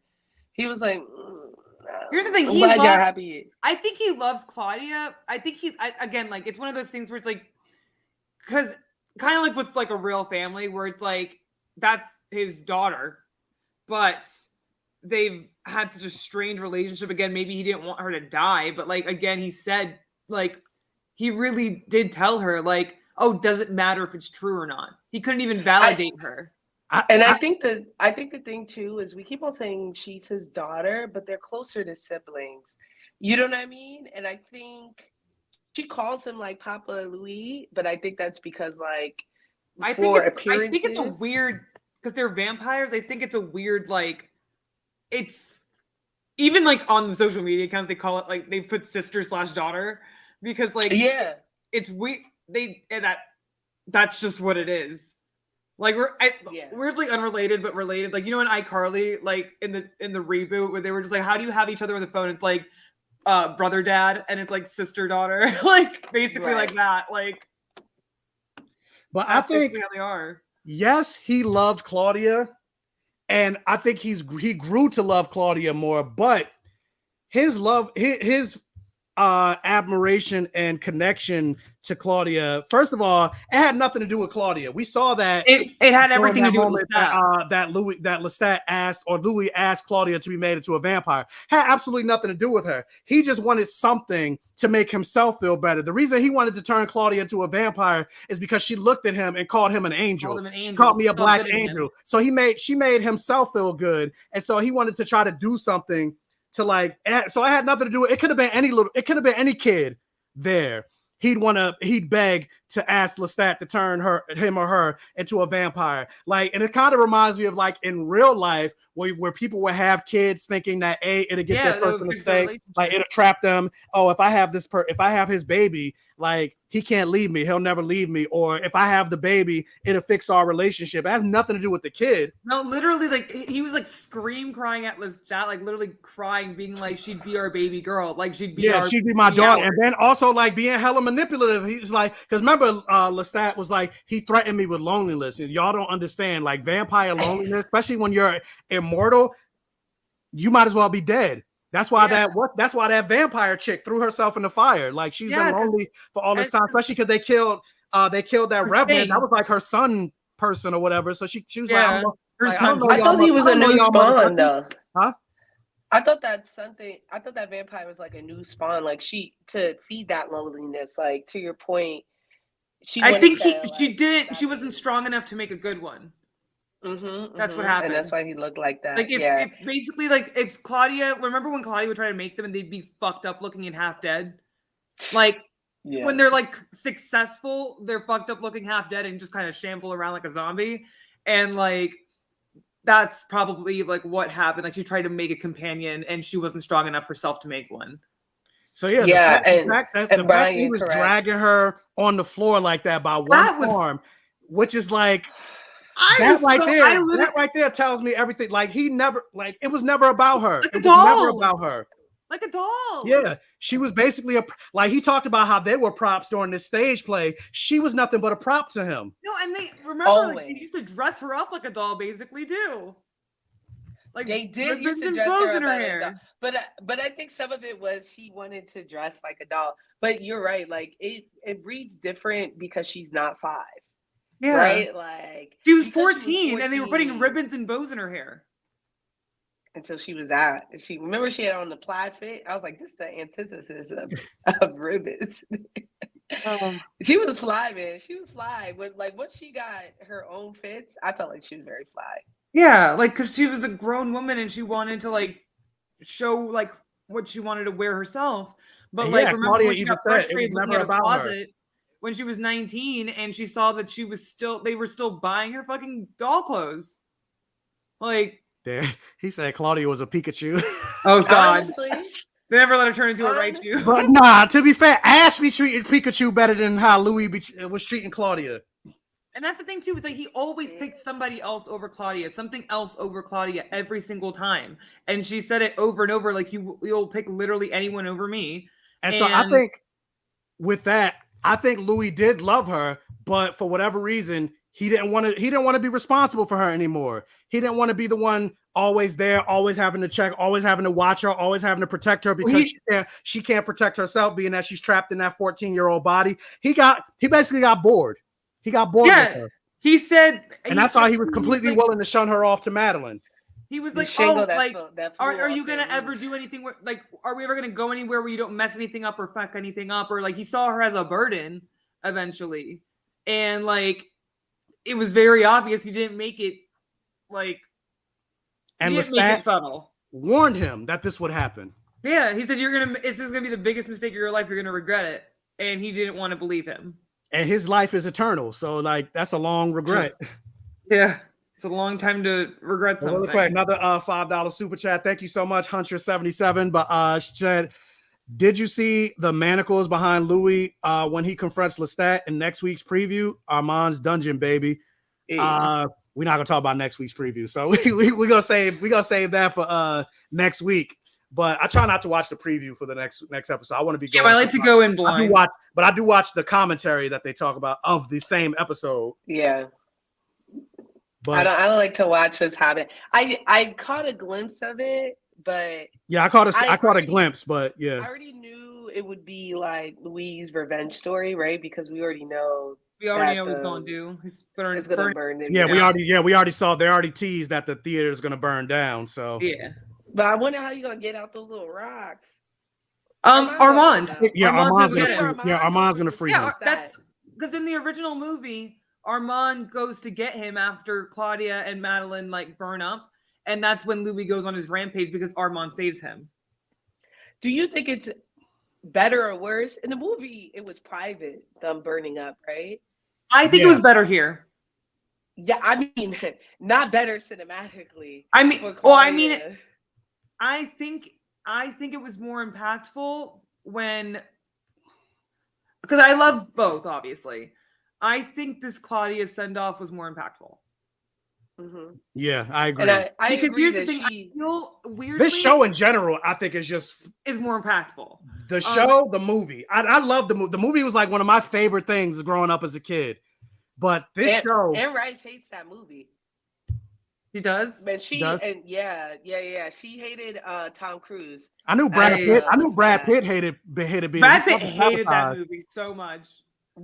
He was like, here's the thing. Glad y'all happy. I think he loves Claudia. I think again, like it's one of those things where it's like, because kind of like with like a real family where it's like that's his daughter, but they've had such a strained relationship. Again, maybe he didn't want her to die, but like again, he said like. He really did tell her, like, oh, does it matter if it's true or not? He couldn't even validate her. I think the thing too is we keep on saying she's his daughter, but they're closer to siblings. You know what I mean? And I think she calls him like Papa Louis, but I think that's because like I think it's a weird because they're vampires. I think it's a weird like it's even like on the social media accounts they call it like they put sister/daughter. Because like it's weird that's just what it is. Like we're like unrelated but related. Like you know in iCarly like in the reboot where they were just like how do you have each other on the phone? It's like brother dad and it's like sister daughter like basically like that like. But I think how they are. Yes, he loved Claudia, and I think he grew to love Claudia more. But his love his admiration and connection to Claudia. First of all, it had nothing to do with Claudia. We saw that it had everything to do with Lestat. That Lestat asked, or Louis asked Claudia to be made into a vampire. Had absolutely nothing to do with her. He just wanted something to make himself feel better. The reason he wanted to turn Claudia into a vampire is because she looked at him and called him an angel. She called me a black angel. So she made himself feel good, and so he wanted to try to do something to like, so I had nothing to do with it. Could have been any kid there. He'd beg to ask Lestat to turn him or her into a vampire. Like, and it kind of reminds me of like in real life where people would have kids thinking that it'll get their person to stay, like it'll trap them. Oh, if I have his baby, like he can't leave me, he'll never leave me. Or if I have the baby, it'll fix our relationship. It has nothing to do with the kid. No, literally, like he was like crying at Lestat, like literally crying, being like she'd be our baby girl, like she'd be my daughter. And then also like being hella manipulative. He's like, because remember Lestat was like, he threatened me with loneliness, and y'all don't understand like vampire loneliness, especially when you're immortal, you might as well be dead. That's why that vampire chick threw herself in the fire. Like she's been lonely for all this time, especially because they killed that reverend. That was like her son person or whatever. So she was like, I thought he was a new spawn though. Huh? I thought that vampire was like a new spawn, like to feed that loneliness. Like to your point, she wasn't strong enough to make a good one. That's what happened, and that's why he looked like that. Like if basically like if Claudia, remember when Claudia would try to make them and they'd be fucked up looking and half dead, like when they're like successful, they're fucked up looking half dead and just kind of shamble around like a zombie, and like that's probably like what happened. Like she tried to make a companion and she wasn't strong enough herself to make one. So the fact that he was dragging her on the floor like that by one arm, which is like. That right there tells me everything. Like he never, like it was never about her. Like a doll. Never about her. Like a doll. Yeah, she was basically like he talked about how they were props during this stage play. She was nothing but a prop to him. No, and they remember like, they used to dress her up like a doll, basically too. Like they did used to dress her up like a doll. But I think some of it was she wanted to dress like a doll. But you're right. Like it reads different because she's not 5. Yeah. Right? Like she was 14 and they were putting ribbons and bows in her hair. Until she was out. She had on the plaid fit. I was like, this is the antithesis of ribbons. She was fly, man. She was fly. When once she got her own fits, I felt like she was very fly. Yeah, like because she was a grown woman and she wanted to like show like what she wanted to wear herself. But And like, yeah, remember Claudia when she even got said it was frustrated looking never at a about her. closet when she was 19 and she saw that they were still buying her fucking doll clothes. Like, Damn, he said Claudia was a Pikachu. oh god, Honestly, they never let her turn into a Raichu. But nah, to be fair, Ash be treating Pikachu better than how Louis was treating Claudia. And that's the thing too, is like he always picked somebody else over Claudia, something else over Claudia every single time. And she said it over and over, like you'll pick literally anyone over me. And so I think with that, I think Louis did love her, but for whatever reason, he didn't want to be responsible for her anymore. He didn't want to be the one always there, always having to check, always having to watch her, always having to protect her because she can't protect herself, being that she's trapped in that 14-year-old body. He basically got bored. He got bored with her. He said, and that's why he was completely willing to shun her off to Madeline. He was like, "Oh, like, are you gonna ever do anything? Like, are we ever gonna go anywhere where you don't mess anything up or fuck anything up?" Or like, he saw her as a burden eventually, and like, it was very obvious he didn't make it. Like, and he didn't make it subtle. Warned him that this would happen. Yeah, he said, "This is gonna be the biggest mistake of your life. You're gonna regret it," and he didn't want to believe him. And his life is eternal, so like that's a long regret. Yeah. It's a long time to regret something. Really quick, another $5 super chat. Thank you so much, Hunter77. But she said, did you see the manacles behind Louis when he confronts Lestat in next week's preview? Armand's dungeon, baby. Yeah. We're not gonna talk about next week's preview, so we're gonna save that for next week. But I try not to watch the preview for the next episode. I want to be going. I like to go in blind. I do watch the commentary that they talk about of the same episode. Yeah. But I don't like to watch what's happening. I caught a glimpse of it, but yeah, I caught a glimpse, but yeah, I already knew it would be like Louis' revenge story, right? Because we already know. We already know what he's gonna do. He's gonna burn it. Yeah, we already saw. They already teased that the theater is gonna burn down. So yeah, but I wonder how you're gonna get out those little rocks. Armand. Yeah, Armand's gonna free him. That's because in the original movie, Armand goes to get him after Claudia and Madeline like burn up, and that's when Louis goes on his rampage because Armand saves him. Do you think it's better or worse? In the movie, it was private, them burning up, right? I think it was better here. Yeah, I mean, not better cinematically. I mean, I think it was more impactful when, because I love both, obviously. I think this Claudia send-off was more impactful. Mm-hmm. Yeah, I agree. And I because agree here's the thing, I feel weirdly, this show in general, I think is more impactful. The show, the movie. I love the movie. The movie was like one of my favorite things growing up as a kid. But this show, Anne Rice hates that movie. She does. But she does? And yeah. She hated Tom Cruise. I knew Brad Pitt. I knew Brad Pitt hated being. Brad Pitt hated that movie so much.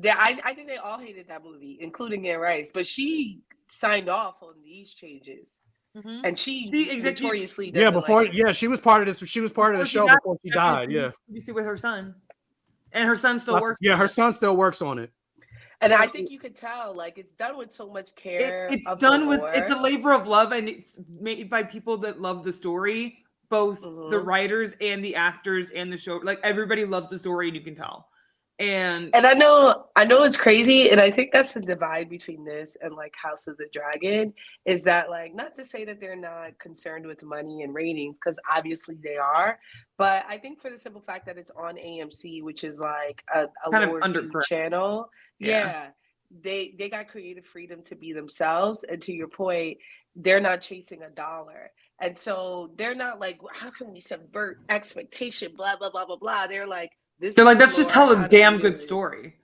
Yeah, I think they all hated that movie, including Anne Rice. But she signed off on these changes, and she notoriously she was part of this. She was part of the show before she died. Yeah, with her son, and her son still works. Yeah, her son still works on it. And I think you could tell, like, it's done with so much care. It's done with, it's a labor of love, and it's made by people that love the story, both the writers and the actors and the show. Like, everybody loves the story, and you can tell. And I know it's crazy, and I think that's the divide between this and like House of the Dragon is that, like, not to say that they're not concerned with money and ratings, because obviously they are, but I think for the simple fact that it's on AMC, which is like a lower channel. Yeah. They got creative freedom to be themselves, and to your point, they're not chasing a dollar, and so they're not like, how can we subvert expectation, blah blah blah blah blah. They're like, let's just tell a damn good story.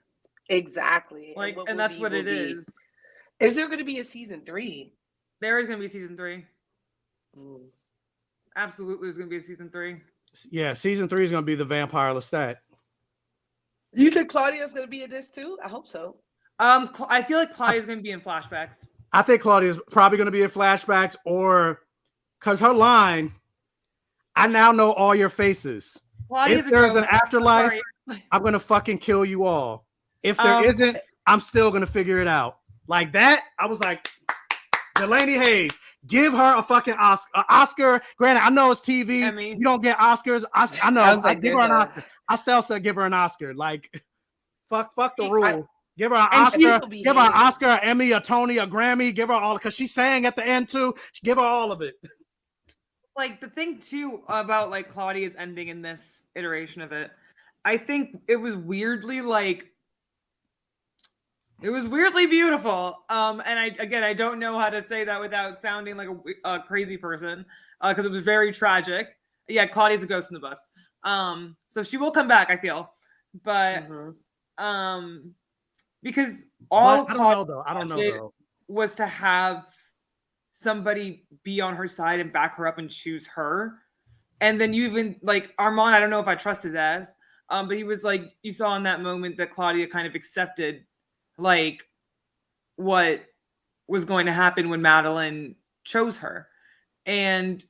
Exactly. Like, and that's what it is. Is there going to be a season 3? There is going to be season 3. Absolutely, there's going to be a season 3. Yeah, season 3 is going to be the Vampire Lestat. You think Claudia's going to be in this too? I hope so. I feel like Claudia's going to be in flashbacks. I think Claudia's probably going to be in flashbacks, or because her line, I now know all your faces. If there's an afterlife, I'm going to fucking kill you all. If there isn't, I'm still going to figure it out. Like that, I was like, Delaney Hayes, give her a fucking Oscar. Granted, I know it's TV. Emmy. You don't get Oscars. I know. I was like, I give her an there's Oscar. I still said give her an Oscar. Like, fuck the rule. Give her an And Oscar. she's- Give her an Oscar, an Emmy, a Tony, a Grammy. Give her all, because she sang at the end too. Give her all of it. Like the thing too about like Claudia's ending in this iteration of it, I think it was weirdly beautiful. And I don't know how to say that without sounding like a crazy person, because it was very tragic. Yeah, Claudia's a ghost in the books. So she will come back, I feel, but because all I don't know though. Was to have somebody be on her side and back her up and choose her. And then you even like Armand, I don't know if I trust his ass, but he was like, you saw in that moment that Claudia kind of accepted like what was going to happen when Madeline chose her. And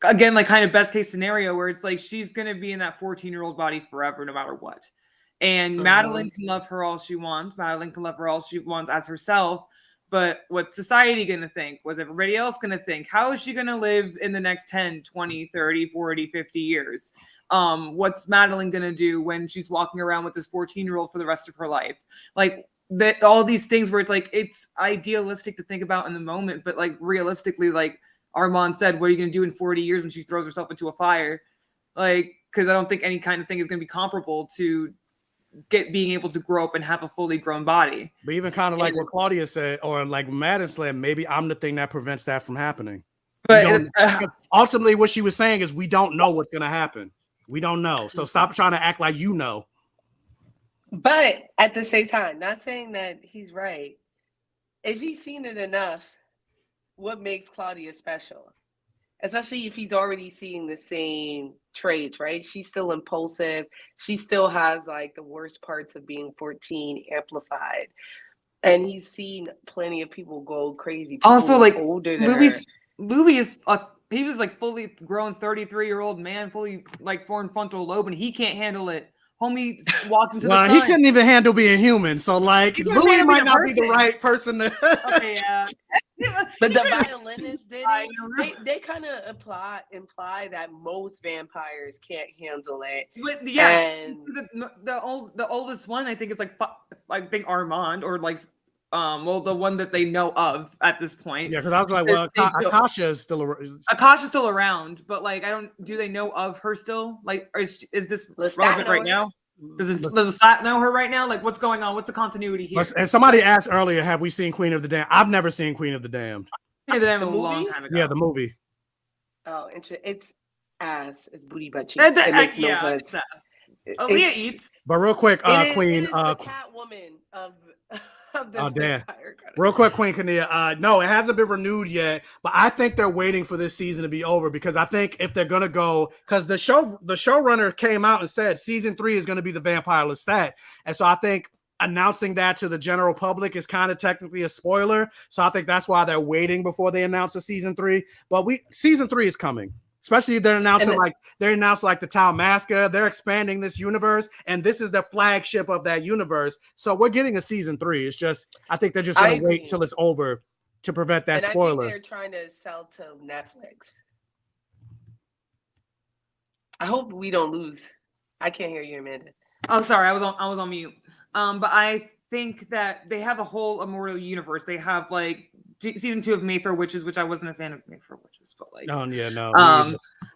again, like kind of best case scenario where it's like she's going to be in that 14-year-old body forever, no matter what. And Madeline can love her all she wants. Madeline can love her all she wants as herself. But what's society going to think? What's everybody else going to think? How is she going to live in the next 10, 20, 30, 40, 50 years? What's Madeline going to do when she's walking around with this 14-year-old for the rest of her life? Like that, all these things where it's like, it's idealistic to think about in the moment, but like realistically, like Armand said, what are you going to do in 40 years when she throws herself into a fire? Like, because I don't think any kind of thing is going to be comparable to being able to grow up and have a fully grown body. But even kind of like what Claudia said, or like Madeline said, maybe I'm the thing that prevents that from happening. But ultimately, what she was saying is we don't know what's going to happen. We don't know. So stop trying to act like you know. But at the same time, not saying that he's right. If he's seen it enough, what makes Claudia special? Especially if he's already seeing the same traits, right? She's still impulsive. She still has like the worst parts of being 14 amplified. And he's seen plenty of people go crazy. People also, like older than Louis is he was like fully grown 33-year-old man, fully like foreign frontal lobe, and he can't handle it. Homie walked into the sun. He couldn't even handle being human. So like Louis might not be the right person to okay, yeah. But the violinist did it. They kind of imply that most vampires can't handle it. Yes, and the oldest one I think is like I think Armand, or like the one that they know of at this point. Yeah, because I was like, well, Akasha's still around, but like do they know of her still? Like, is this relevant right now? Does Lestat know her right now? Like, what's going on? What's the continuity here? And somebody asked earlier, have we seen Queen of the Damned? I've never seen Queen of the Damned. A long time ago. Yeah, the movie. Oh, it's ass. It's booty butt cheeks. It makes no sense. Aaliyah eats. But real quick, Queen. It is the Catwoman of the vampire. Real quick, Queen Kania. No, it hasn't been renewed yet, but I think they're waiting for this season to be over, because I think if they're gonna go, because the showrunner came out and said season 3 is gonna be the Vampire Lestat, and so I think announcing that to the general public is kind of technically a spoiler. So I think that's why they're waiting before they announce a season 3. But season 3 is coming. Especially they're announcing the Tau Masker. They're expanding this universe, and this is the flagship of that universe. So we're getting a season 3. It's just I think they're just going to wait till it's over to prevent that spoiler. I think they're trying to sell to Netflix. I hope we don't lose. I can't hear you, Amanda. Oh, sorry, I was on mute. But I think that they have a whole immortal universe. They have like season 2 of Mayfair Witches, which I wasn't a fan of Mayfair Witches, but like,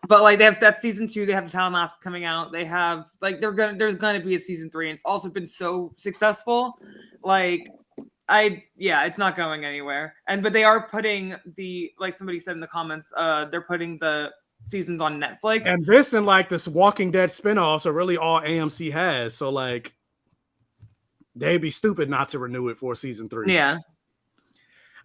but like they have that season 2. They have the Talon Mask coming out. They have like there's gonna be a season 3, and it's also been so successful. Like it's not going anywhere. But they are putting like somebody said in the comments, they're putting the seasons on Netflix. And this and like this Walking Dead spinoffs are really all AMC has. So like they'd be stupid not to renew it for season 3. Yeah.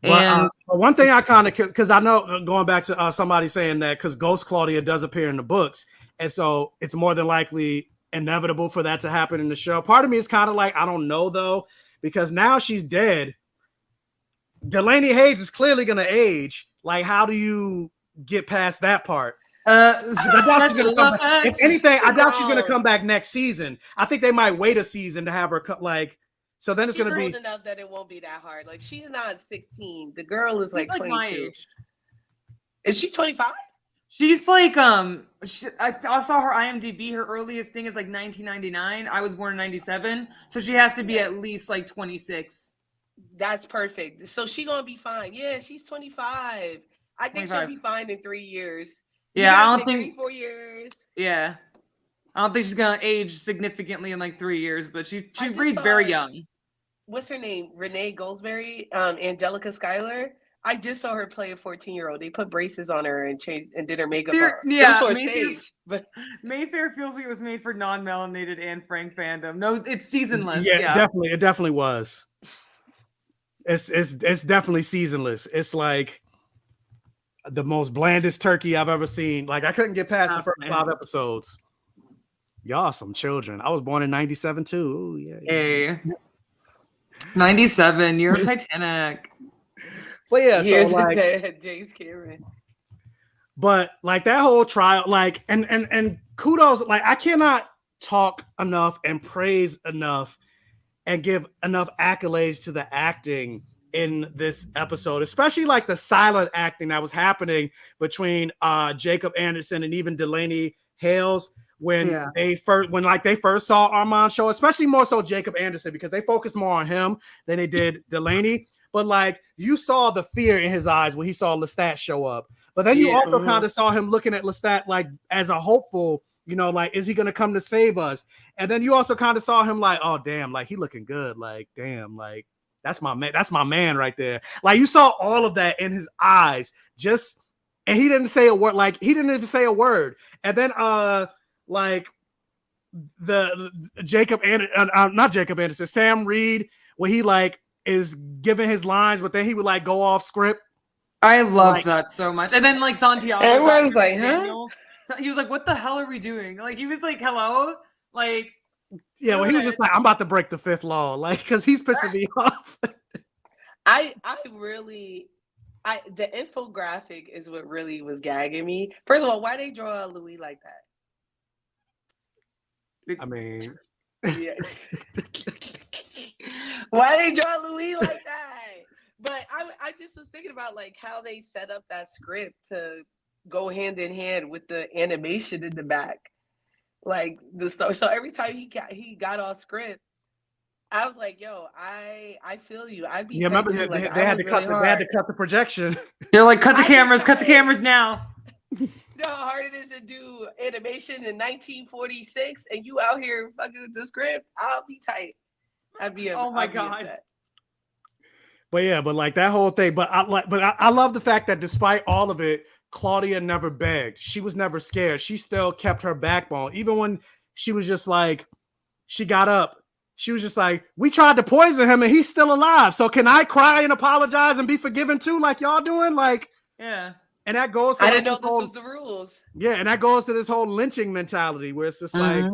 But one thing I kind of, because I know going back to somebody saying that because Ghost Claudia does appear in the books, and so it's more than likely inevitable for that to happen in the show. Part of me is kind of like, I don't know though, because now she's dead. Delaney Hayes is clearly going to age. Like, how do you get past that part? If anything, I doubt she's going to come back next season. I think they might wait a season to have her So then it's she's gonna be old enough that it won't be that hard. Like she's not 16. The girl is like 22. My age. Is she 25? She's like I saw her IMDb. Her earliest thing is like 1999. I was born in 97, so she has to be at least like 26. That's perfect. So she gonna be fine. Yeah, she's 25. I think 25. she'll be fine in 3 years. Yeah, I don't think 4 years. Yeah, I don't think she's gonna age significantly in like 3 years, but she reads very young. What's her name? Renee Goldsberry, Angelica Schuyler. I just saw her play a 14-year-old. They put braces on her and changed and did her makeup up. Yeah, for a stage. But Mayfair feels like it was made for non-melanated Anne Frank fandom. No, it's seasonless. yeah. It definitely was. It's definitely seasonless. It's like the most blandest turkey I've ever seen. Like I couldn't get past the first 5 episodes. Y'all some children. I was born in 97 too. Ooh, yeah. Hey. 97, you're Titanic. But yeah, so like James Cameron. But like that whole trial, like and kudos, like I cannot talk enough and praise enough and give enough accolades to the acting in this episode, especially like the silent acting that was happening between Jacob Anderson and even Delaney Hales when they first saw Armand show, especially more so Jacob Anderson because they focused more on him than they did Delaney. But like you saw the fear in his eyes when he saw Lestat show up. But then you also kind of saw him looking at Lestat like as a hopeful, you know, like, is he going to come to save us? And then you also kind of saw him like, oh, damn, like he looking good. Like, damn, like that's my man. That's my man right there. Like you saw all of that in his eyes and he didn't say a word. Like he didn't even say a word. And then like the not Jacob Anderson, Sam Reed, when he like is giving his lines, but then he would like go off script. I loved that so much. And then like Santiago, everyone was like, huh? He was like, what the hell are we doing? Like he was like, hello? Like yeah, well, he was just like, I'm about to break the 5th law, like because he's pissing me off. The infographic is what really was gagging me. First of all, why they draw Louis like that? I mean, yeah. Why they draw Louis like that? But I just was thinking about like how they set up that script to go hand in hand with the animation in the back, like the story. So every time he got off script, I was like, "Yo, I feel you." I'd be remember they had to cut the projection. They're like, cut the cameras now. You know how hard it is to do animation in 1946, and you out here fucking with the script. I'll be tight. I'd be. Oh my God. Upset. But yeah, but like that whole thing. But I love the fact that despite all of it, Claudia never begged. She was never scared. She still kept her backbone, even when she was just like, she got up. She was just like, we tried to poison him and he's still alive. So can I cry and apologize and be forgiven too, like y'all doing? Like, yeah. And that goes to I didn't know this was the rules. Yeah, and that goes to this whole lynching mentality where it's just like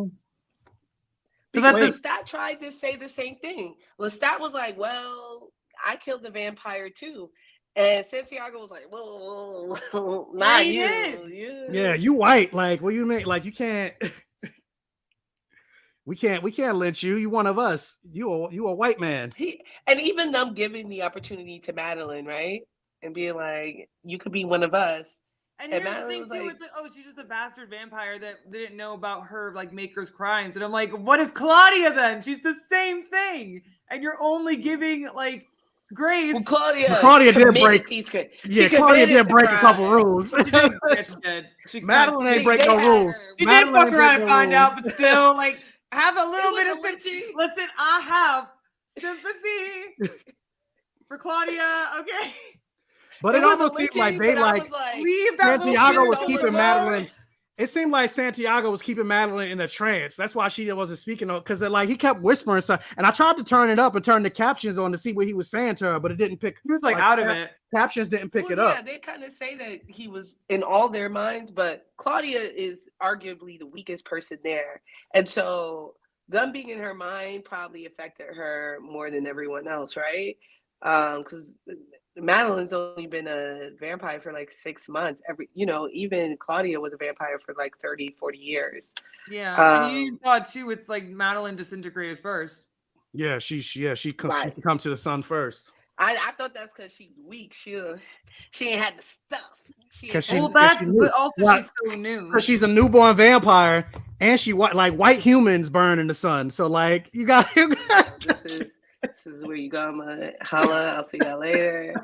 because Lestat tried to say the same thing. Lestat was like, well, I killed a vampire too. And Santiago was like, well, not you. Yeah, you white. Like, what do you mean? Like, you can't we can't lynch you. You one of us. You a white man. And even them giving the opportunity to Madeline, right? And being like, you could be one of us. And here's the thing too, it's like, oh, she's just a bastard vampire that didn't know about her like maker's crimes. And I'm like, what is Claudia then? She's the same thing. And you're only giving like grace. Well, Claudia did break these. Yeah, Claudia did break a couple rules. She did. Yeah, she did. Madeline ain't break no rules. She did fuck around and find out, but still, like, have a little bit of sympathy. Listen, I have sympathy for Claudia. Okay. But it almost seemed like they leave that Santiago was keeping Madeline. It seemed like Santiago was keeping Madeline in a trance. That's why she wasn't speaking, because like he kept whispering stuff. And I tried to turn it up and turn the captions on to see what he was saying to her, but it didn't pick. He was like out of it. Captions didn't pick it up. Yeah, they kind of say that he was in all their minds, but Claudia is arguably the weakest person there, and so them being in her mind probably affected her more than everyone else, right? Because Madeline's only been a vampire for like 6 months. Even Claudia was a vampire for like 30, 40 years. Yeah. And you saw it too with like Madeline disintegrated first. Yeah, she Right. comes to the sun first. I thought that's because she's weak. She ain't had the stuff. She ain't Because had Well, the that, knew. but also Well, she's so new. because she's a newborn vampire, and she like white humans burn in the sun. So like you got. This is where you go. I'ma holla. I'll see y'all later.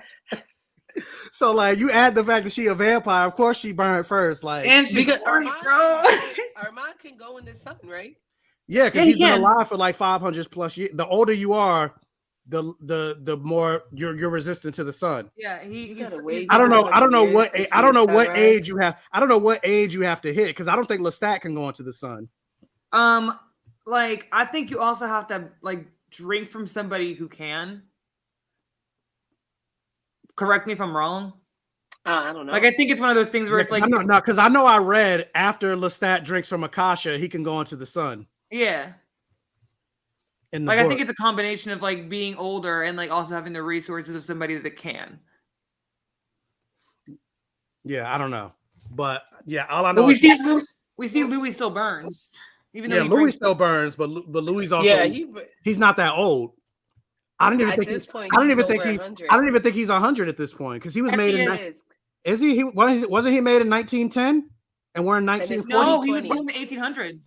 So like you add the fact that she a vampire, of course she burned first. Like And she's Because white, bro. Armand can go in the sun, right? yeah, because Yeah, he he's been can. alive for like 500 plus years. The older you are, the more you're resistant to the sun. Yeah, he's I don't know what years to I don't see know the what sunrise. age you have. I don't know what age you have to hit because I don't think Lestat can go into the sun. Like I think you also have to like drink from somebody who can. Correct me if I'm wrong. I don't know. Like I think it's one of those things where it's like because I know I read after Lestat drinks from Akasha, he can go into the sun. yeah. In the Like book. I think it's a combination of like being older and like also having the resources of somebody that can. Yeah, I don't know, but yeah, all I But know we is see Louis still burns, even though yeah, he Louis drinks. still burns, but Louis also yeah, he's not that old. I don't even at think this point I don't he's even over think 100. I don't even think he's 100 at this point because he was Yes, made he in. is. Is he? Wasn't he made in 1910? And we're in 1940. No, he was 2020. born in the 1800s.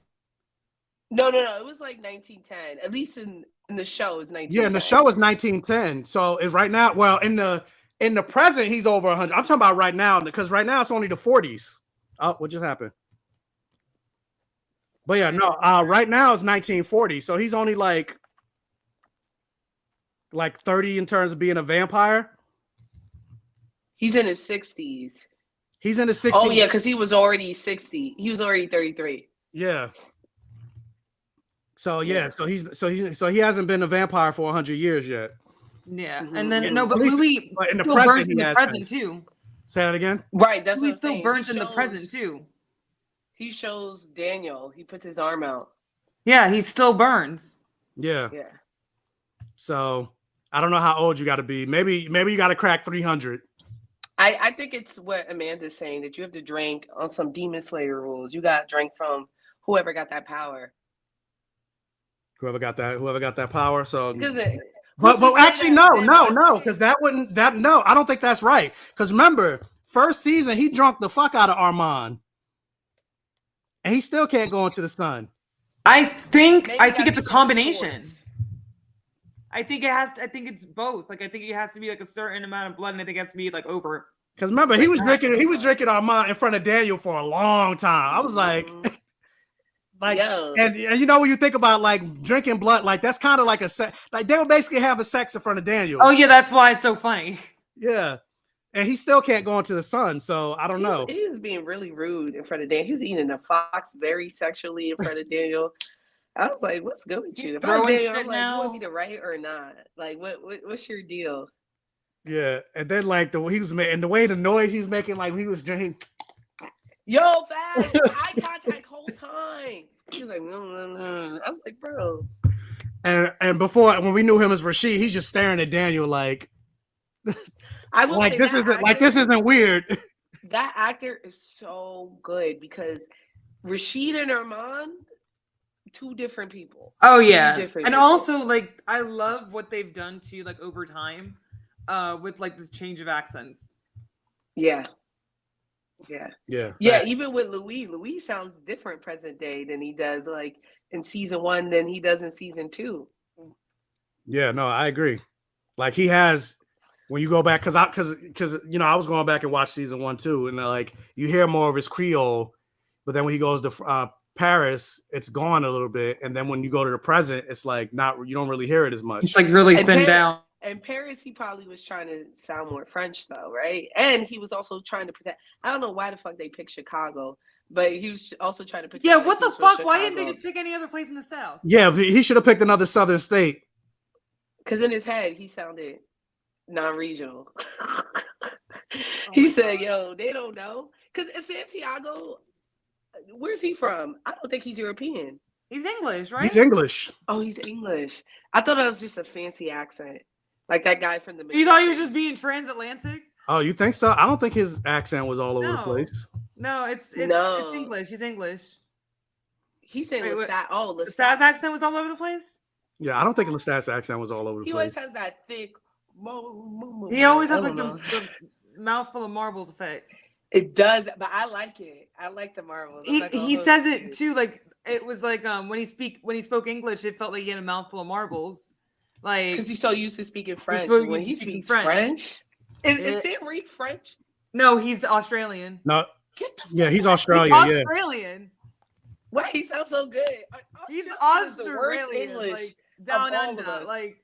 No. It was like 1910. At least in the show, it's 1910. Yeah, and the show is 1910. So it's right now. Well, in the present, he's over 100. I'm talking about right now because right now it's only the 40s. Oh, what just happened? But yeah, no. Right now it's 1940. So he's only like 30 in terms of being a vampire. He's in his 60s. He's in his 60s. Oh yeah, because he was already 60. He was already 33. Yeah. So yeah, so he hasn't been a vampire for 100 years yet. Yeah, Mhm. and then And no, but at least- Louis but in the still present, burns in he the has present been. too. Say that again. Right, that's Louis what I'm still saying. burns He in the shows- present too. He shows Daniel. He puts his arm out. Yeah, he still burns. Yeah. Yeah. So I don't know how old you got to be. Maybe you got to crack 300. I think it's what Amanda's saying, that you have to drink on some Demon Slayer rules. You got to drink from whoever got that power. Whoever got that power. So Because but actually no, because I don't think that's right. Because remember, first season he drunk the fuck out of Armand, and he still can't go into the sun. I think Maybe it's a that's combination. choice. I think it's both. Like I think it has to be like a certain amount of blood, and I think it has to be like over. Because remember, he was drinking Armand in front of Daniel for a long time. I was like, Yo. and you know when you think about like drinking blood, like that's kind of like a sex. Like they would basically have a sex in front of Daniel. Oh yeah, that's why it's so funny. Yeah, and he still can't go into the sun. So I don't know. He was being really rude in front of Daniel. He was eating a fox very sexually in front of Daniel. I was like, "What's good with you?" If I was Daniel, I'm like, "You want me to write or not? Like, what's your deal?" Yeah, and then like the way he was making, and the way the noise he was making, like he was drinking. Yo, fast eye contact whole time. He was like, no. I was like, bro. And before when we knew him as Rashid, he's just staring at Daniel like, I will like say this isn't weird. That actor is so good because Rashid and Armand, two different people. Oh yeah, and people. Also like I love what they've done to like over time, with like this change of accents. Yeah. Yeah. Even with Louis sounds different present day than he does like in season 1 than he does in season 2. Yeah, no, I agree. Like he has, when you go back, because I was going back and watch season 1 too, and like you hear more of his Creole, but then when he goes to Paris, it's gone a little bit, and then when you go to the present, it's like you don't really hear it as much. It's like really thinned down. In Paris, he probably was trying to sound more French, though, right? And he was also trying to protect. I don't know why the fuck they picked Chicago, but he was also trying to protect. Yeah, what the fuck? Why didn't they just pick any other place in the South? Yeah, he should have picked another Southern state. Because in his head, he sounded non-regional. He said, "Yo, they don't know." Because Santiago, where's he from? I don't think he's European. He's English, right? He's English. Oh, he's English. I thought it was just a fancy accent. Like that guy from the. You thought he was just being transatlantic? Oh, you think so? I don't think his accent was all over the place. No, it's English. He's English. He said Lestat. Oh, Lestat's accent was all over the place? Yeah, I don't think Lestat's accent was all over the He place. always has that thick. He always has I like don't know. the mouthful of marbles effect. It does, but I like it. I like the marbles. He says it too, like it was like when he spoke English, it felt like he had a mouthful of marbles. Like because he's so used to speaking French. so When used he to speaking speaks French. French, is Sam Reed French? No, he's Australian. No, Get the yeah, fuck he's out. Australian. He's Yeah, Australian. Why he sounds so good? He's Australian is the worst Australian, English like down of all of under. us. Like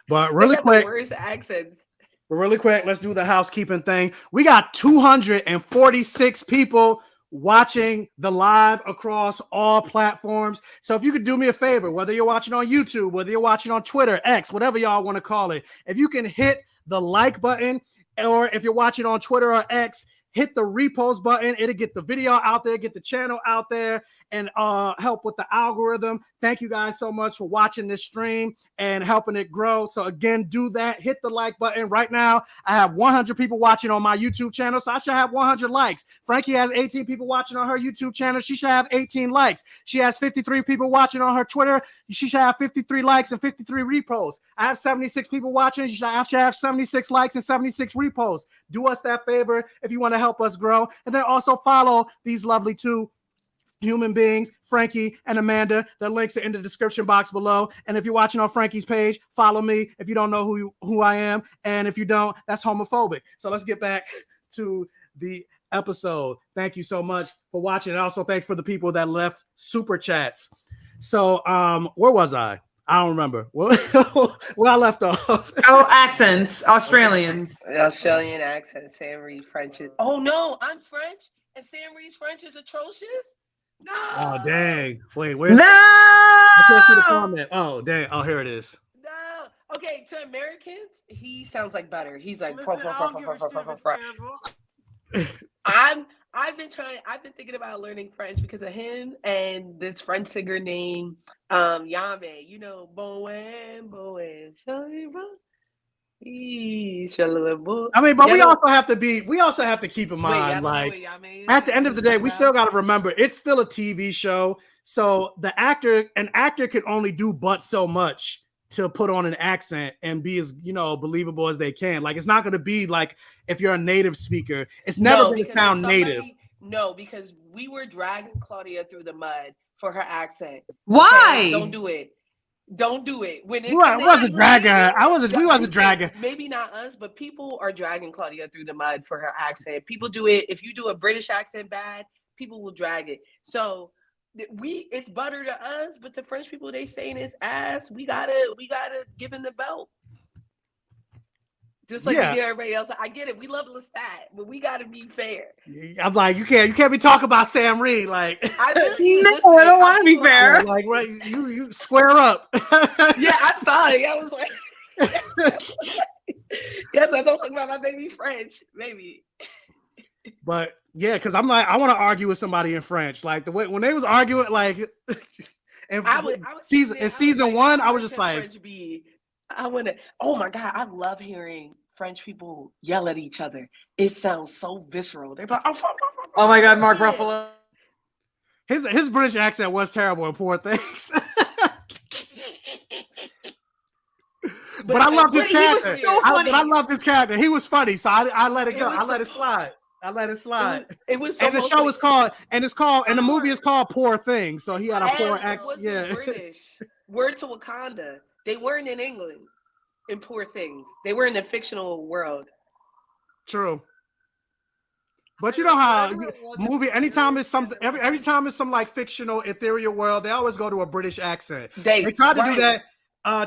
but They really got quick, the worst accents. let's do the housekeeping thing. We got 246 people watching the live across all platforms. So if you could do me a favor, whether you're watching on YouTube, whether you're watching on Twitter, X, whatever y'all want to call it, if you can hit the like button, or if you're watching on Twitter or X, hit the repost button. It'll get the video out there, get the channel out there, and help with the algorithm. Thank you guys so much for watching this stream and helping it grow. So again, do that. Hit the like button. Right now, I have 100 people watching on my YouTube channel, so I should have 100 likes. Frankie has 18 people watching on her YouTube channel. She should have 18 likes. She has 53 people watching on her Twitter. She should have 53 likes and 53 reposts. I have 76 people watching. She should have 76 likes and 76 reposts. Do us that favor if you want to help us grow. And then also follow these lovely two human beings, Frankie and Amanda. The links are in the description box below. And if you're watching on Frankie's page, follow me if you don't know who I am. And if you don't, that's homophobic. So let's get back to the episode. Thank you so much for watching. And also thanks for the people that left super chats. So where was I? I don't remember. Where I left off. oh, accents, Australians. Australian accent. Sam Reed French is. Oh no, I'm French, and Sam Reed's French is atrocious. No. Oh dang! Wait, where's No. I can't see the comment. Oh dang! Oh, here it is. No. Okay, to Americans, he sounds like butter. He's like. Listen, I don't give a shit if it's terrible. I've been thinking about learning French because of him and this French singer named Yame. You know, Bowen. I mean, but we also have to keep in mind, like, at the end of the day, we still got to remember it's still a TV show. So an actor can only do but so much to put on an accent and be as, believable as they can. Like, it's not going to be like if you're a native speaker, it's never going to sound native. No, because we were dragging Claudia through the mud for her accent. Why? Okay? Don't do it. Don't do it. We wasn't dragging her. We wasn't dragging. Maybe not us, but people are dragging Claudia through the mud for her accent. People do it. If you do a British accent bad, people will drag it. So it's butter to us, but the French people, they saying it's ass. We gotta give him the belt. Just like everybody else. I get it. We love Lestat, but we gotta be fair. I'm like, you can't be talking about Sam Reed. Like, I don't want to be fair. Like, right, you square up. Yeah, I saw it. I was like, yes, I don't talk about my baby French, maybe. But yeah, because I'm like, I want to argue with somebody in French. Like the way when they was arguing, like, season one, I was just like, I want to. Oh my god, I love hearing French people yell at each other. It sounds so visceral. They're like, oh my god, Mark Ruffalo. His British accent was terrible in Poor Things. But I loved his character. He was so funny. I loved his character. He was funny, so I let it go. I let it slide. It was so, and the show is called, and the movie is called Poor Things. So he had a poor accent. Yeah. British. Word to Wakanda. They weren't in England in Poor Things. They were in the fictional world. True. But you know how movie anytime it's something every time it's some like fictional ethereal world, they always go to a British accent. They tried to do that.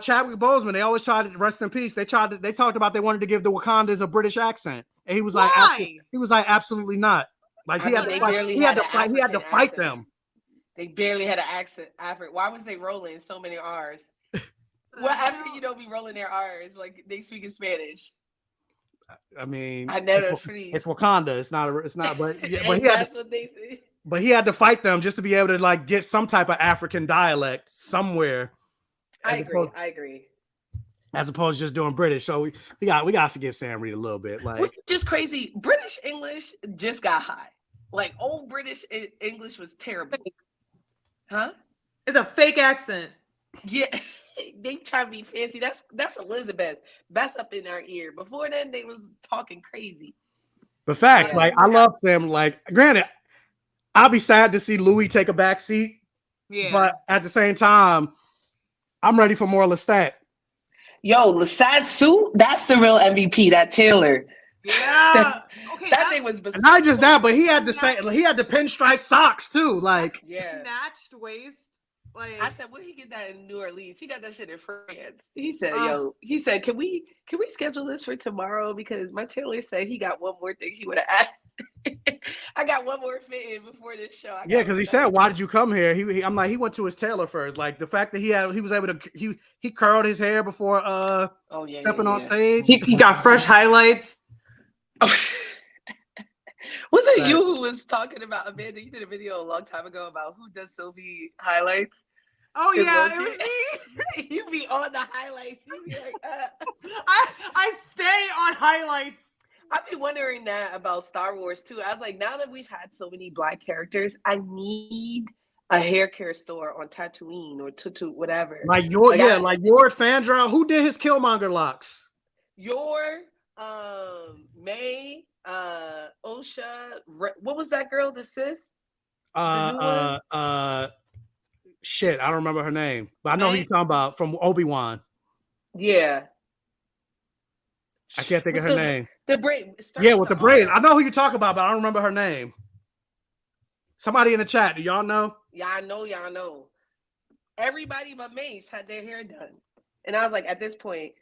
Chadwick Boseman, they always tried to rest in peace. They talked about they wanted to give the Wakandans a British accent. And he was like, absolutely not. Like he had to fight them. They barely had an accent. Why was they rolling so many R's? Whatever be rolling their R's, like they speak in Spanish. I mean, it's Wakanda. It's not. But yeah, that's what they say. But he had to fight them just to be able to like get some type of African dialect somewhere. I agree. As opposed to just doing British, so we got to forgive Sam Reed a little bit. Like, just crazy. British English just got high. Like old British English was terrible. Huh? It's a fake accent. Yeah, they try to be fancy. That's Elizabeth. Beth up in our ear. Before then, they was talking crazy. But facts, Yeah. like I love them. Like, granted, I'll be sad to see Louis take a back seat. Yeah. But at the same time, I'm ready for more Lestat. Yo, Lestat suit, that's the real MVP, that Taylor. Yeah. Okay. That thing was And not just that, but he had the same, he had the pinstripe socks too. Like, yeah, snatched waist. Like, I said, where he get that in New Orleans? He got that shit in France. He said, "Yo," he said, "Can we schedule this for tomorrow? Because my tailor said he got one more thing he would have added. I got one more fit in before this show." Yeah, because he said, "Why did you come here?" I'm like, he went to his tailor first. Like the fact that he was able to he curled his hair before stepping on stage. He got fresh highlights. Was it you who was talking about, Amanda? You did a video a long time ago about who does Sylvie highlights. Oh yeah, it was me. You be on the highlights. You be like, I stay on highlights. I've been wondering that about Star Wars too. I was like, now that we've had so many Black characters, I need a hair care store on Tatooine or Tutu, whatever. Like your Fandra. Who did his Killmonger locks? Your May, Osha. What was that girl? The Sith. Shit, I don't remember her name, but I know who you're talking about from Obi-Wan. Yeah. I can't think of her name. The braid. Yeah, with the braid. I know who you're talking about, but I don't remember her name. Somebody in the chat, do y'all know? Yeah, I know. Y'all know. Everybody but Mace had their hair done, and I was like, at this point.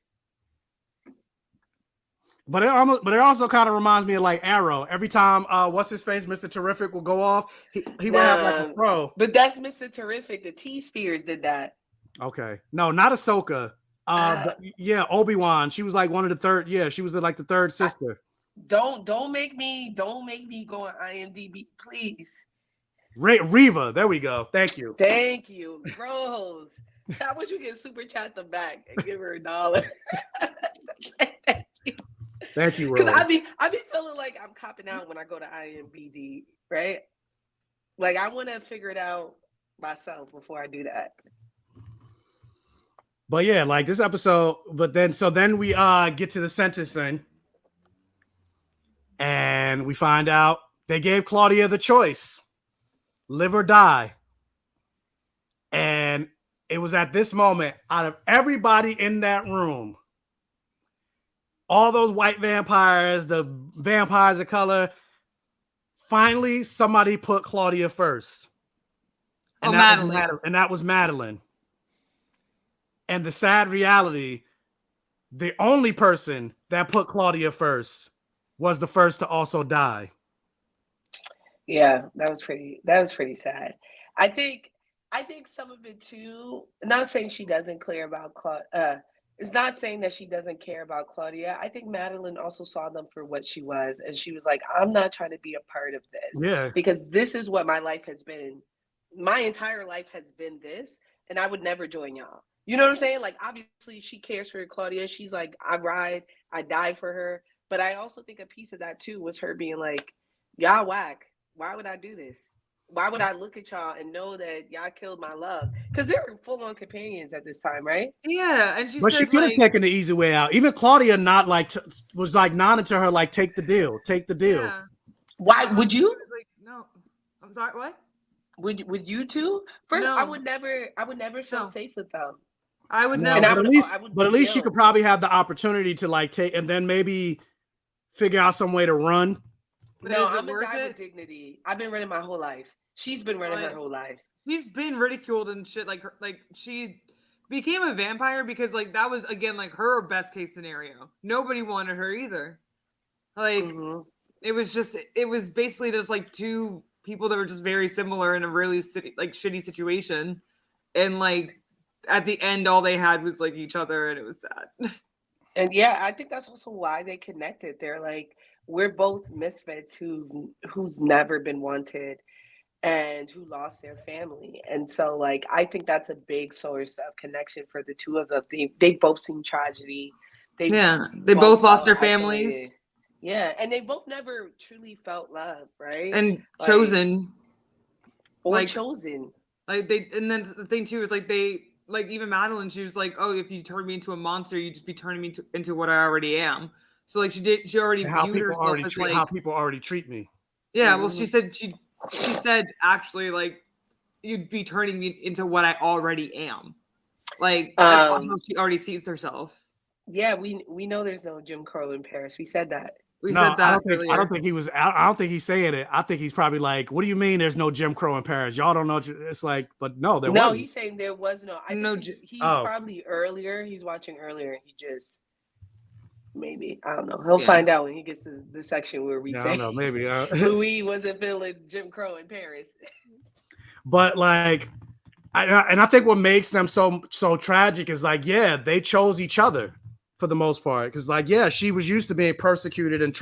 But it also kind of reminds me of like Arrow. Every time what's his face, Mr. Terrific will go off, he would have like a pro. But that's Mr. Terrific. The T-Spears did that. Okay. No, not Ahsoka. But yeah, Obi-Wan. She was like one of the third. Yeah, she was the third sister. Don't make me go on IMDb, please. Reva. There we go. Thank you. Thank you, Rose. I wish we could super chat them back and give her $1. Thank you. Thank you, Rose. Because I be feeling like I'm copping out when I go to IMDb, right? Like I want to figure it out myself before I do that. But yeah, like this episode, then we get to the sentencing and we find out they gave Claudia the choice, live or die. And it was at this moment, out of everybody in that room, all those white vampires, the vampires of color, finally somebody put Claudia first. And Madeline. That was Madeline. And the sad reality, the only person that put Claudia first was the first to also die. Yeah, that was pretty sad. I think some of it too, not saying she doesn't care about it's not saying that she doesn't care about Claudia. I think Madeline also saw them for what she was, and she was like, I'm not trying to be a part of this. Yeah. Because this is what my life has been. My entire life has been this, and I would never join y'all. You know what I'm saying? Like, obviously, she cares for Claudia. She's like, I ride, I die for her. But I also think a piece of that, too, was her being like, y'all whack. Why would I do this? Why would I look at y'all and know that y'all killed my love? Because they were full-on companions at this time, right? Yeah, and she could have taken the easy way out. Even Claudia was like nodding to her, like, take the deal. Yeah. Why would you? Like, no, I'm sorry. What? Would you two? First, no. I would never feel safe with them. I would never. But at least she could probably have the opportunity to like take and then maybe figure out some way to run. No, I'm a guy with dignity. I've been running my whole life. She's been running her whole life. She's been ridiculed and shit. Like she became a vampire because like that was again like her best case scenario. Nobody wanted her either. Like it was basically just like two people that were just very similar in a really shitty situation, and like at the end all they had was like each other, and it was sad. And yeah, I think that's also why they connected. They're like, we're both misfits who's never been wanted and who lost their family. And so like I think that's a big source of connection for the two of them. They both seen tragedy. They both lost their families. Isolated. Yeah, and they both never truly felt love, right? And chosen. Or chosen. Like and then the thing too is like they like even Madeline, she was like, "Oh, if you turn me into a monster, you just be turning me into what I already am." So like she already viewed herself as like how people already treat me. Yeah, well, she said actually like you'd be turning me into what I already am. Like that's how she already sees herself. Yeah, we know there's no Jim Crow in Paris. We said that. We said that earlier. I don't think he was. I don't think he's saying it. I think he's probably like, "What do you mean? There's no Jim Crow in Paris? Y'all don't know." It's like, but no, there wasn't. He's saying there was no. I think he's probably earlier. He's watching earlier, and he just maybe I don't know. He'll find out when he gets to the section where we say, I don't know, maybe Louis wasn't feeling Jim Crow in Paris. But like, I think what makes them so tragic is like, yeah, they chose each other. For the most part, because like, yeah, she was used to being persecuted and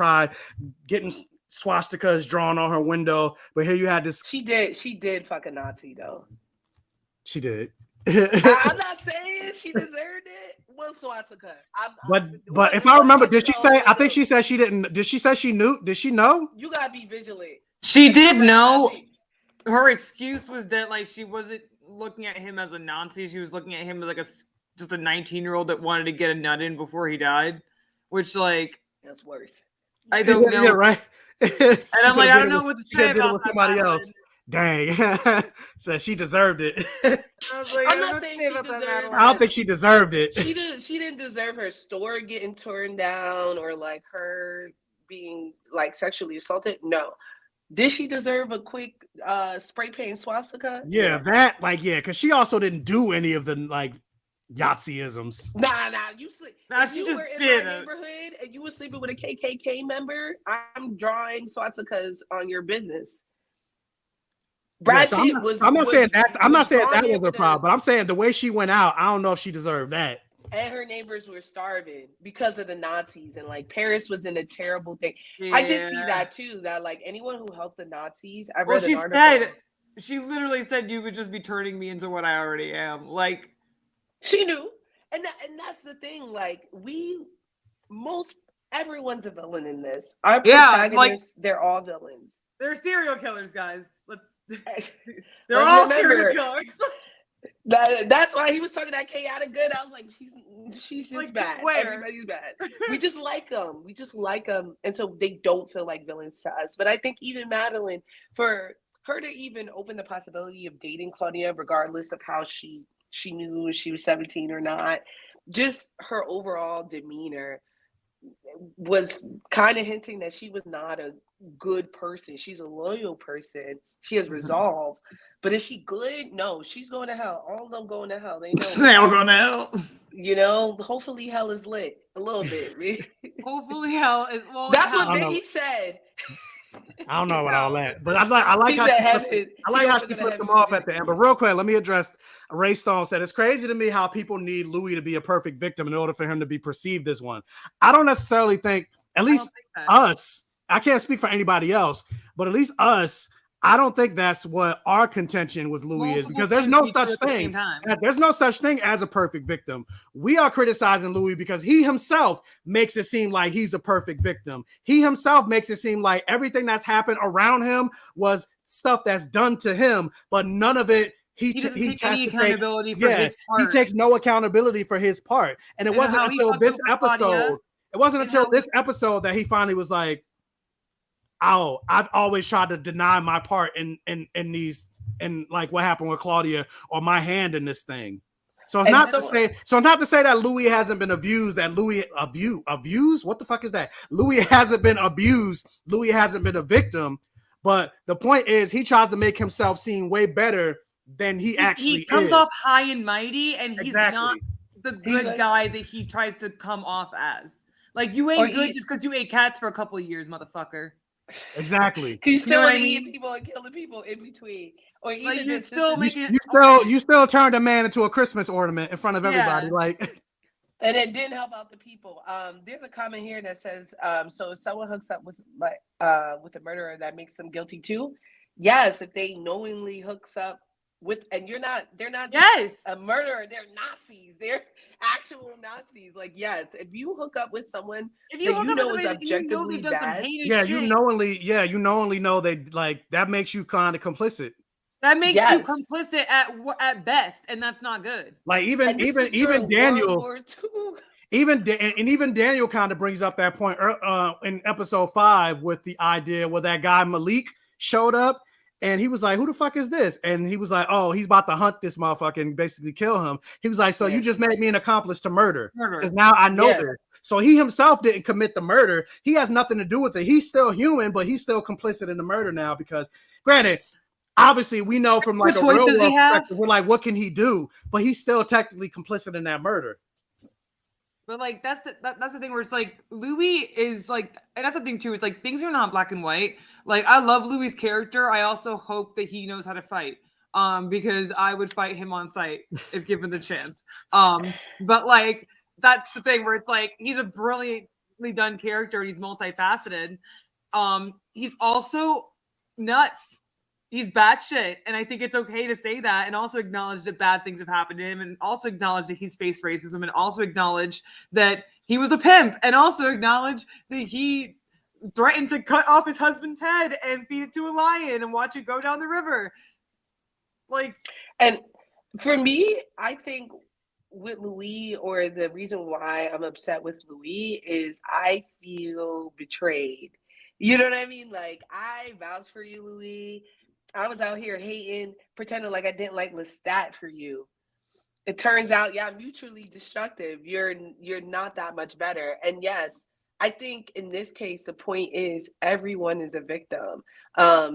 getting swastikas drawn on her window, but here you had this. She did fuck a Nazi though. She did. I'm not saying she deserved it. One swastika. But if I remember, did she say? I think she said she didn't. Did she say she knew? Did she know? You gotta be vigilant. She did know. Her excuse was that like she wasn't looking at him as a Nazi. She was looking at him as like just a 19-year-old that wanted to get a nut in before he died, which like that's worse. I don't know. Yeah, right. And I'm like, I don't know what to say about somebody else. Dang, so she deserved it. I'm not saying she deserved it. I don't think she deserved it. She didn't deserve her store getting torn down or like her being like sexually assaulted. No. Did she deserve a quick spray paint swastika? Yeah, that because she also didn't do any of the like Yahtzee-isms. Nah, you sleep. Nah, she just did in my neighborhood and you were sleeping with a KKK member. I'm drawing swastikas on your business. Brad Pitt was. I'm not saying that was the problem, but I'm saying the way she went out. I don't know if she deserved that. And her neighbors were starving because of the Nazis, and like Paris was in a terrible thing. Yeah. I did see that too. That like anyone who helped the Nazis, I read an article. She literally said you would just be turning me into what I already am. Like. She knew, and that's the thing. Like everyone's a villain in this. Our protagonists, they're all villains. They're serial killers, guys. They're all serial killers. That's why he was talking that chaotic good. I was like, she's just like, bad. Everybody's bad. We just like them. And so they don't feel like villains to us. But I think even Madeline, for her to even open the possibility of dating Claudia, regardless of how she knew she was 17 or not, just her overall demeanor was kind of hinting that she was not a good person. She's a loyal person. She has resolve. But is she good? No, she's going to hell. All of them going to hell. They know. They're all going to hell. You know, hopefully hell is lit a little bit. Hopefully hell is. Well, that's what Biggie said. I don't know about all that, but I like how she flipped them off at the end. But real quick, let me address. Ray Stone said, "It's crazy to me how people need Louis to be a perfect victim in order for him to be perceived as one." I don't necessarily think, at least us. I can't speak for anybody else, but at least us. I don't think that's what our contention with Louis is, because there's no such thing. There's no such thing as a perfect victim. We are criticizing Louis because he himself makes it seem like he's a perfect victim. He himself makes it seem like everything that's happened around him was stuff that's done to him, but none of it. He takes any accountability for his part. He takes no accountability for his part. And it wasn't until this episode. It wasn't until this episode that he finally was like, "Oh, I've always tried to deny my part in these, and like what happened with Claudia, or my hand in this thing." So it's not to say that Louis hasn't been abused. That Louis abused? What the fuck is that? Louis hasn't been abused. Louis hasn't been a victim. But the point is, he tries to make himself seem way better than he actually is. He comes off high and mighty, and he's not the good guy that he tries to come off as. Like, you ain't good just because you ate cats for a couple of years, motherfucker. Exactly. Because you still want to eat people and killing people in between, or even like you still turned a man into a Christmas ornament in front of everybody, like. And it didn't help out the people. There's a comment here that says, "So if someone hooks up with a murderer, that makes them guilty too." Yes, if they knowingly hooks up with, and they're not just a murderer. They're Nazis. They're actual Nazis. Like, yes, if you hook up with someone that you know is objectively bad, you knowingly know they like that makes you kind of complicit. That makes you complicit at best, and that's not good. Like even Daniel, even Daniel kind of brings up that point in episode 5 with the idea where that guy Malik showed up. And he was like, who the fuck is this? And he was like, oh, he's about to hunt this motherfucker and basically kill him. He was like, so you just made me an accomplice to murder. Because now I know this. So he himself didn't commit the murder. He has nothing to do with it. He's still human, but he's still complicit in the murder now because, granted, obviously we know from like a real world perspective, we're like, what can he do? But he's still technically complicit in that murder. But like that's the thing where it's like Louis is like, and that's the thing too. It's like things are not black and white. Like I love Louis's character. I also hope that he knows how to fight. Because I would fight him on sight if given the chance. But like that's the thing where it's like he's a brilliantly done character. He's multifaceted. He's also nuts. He's batshit, and I think it's okay to say that, and also acknowledge that bad things have happened to him, and also acknowledge that he's faced racism, and also acknowledge that he was a pimp, and also acknowledge that he threatened to cut off his husband's head and feed it to a lion and watch it go down the river. Like, and for me, I think with Louis, or the reason why I'm upset with Louis is I feel betrayed. You know what I mean? Like, I vouch for you, Louis. I was out here hating, pretending like I didn't like Lestat for you. It turns out, mutually destructive. You're not that much better. And yes, I think in this case, the point is everyone is a victim.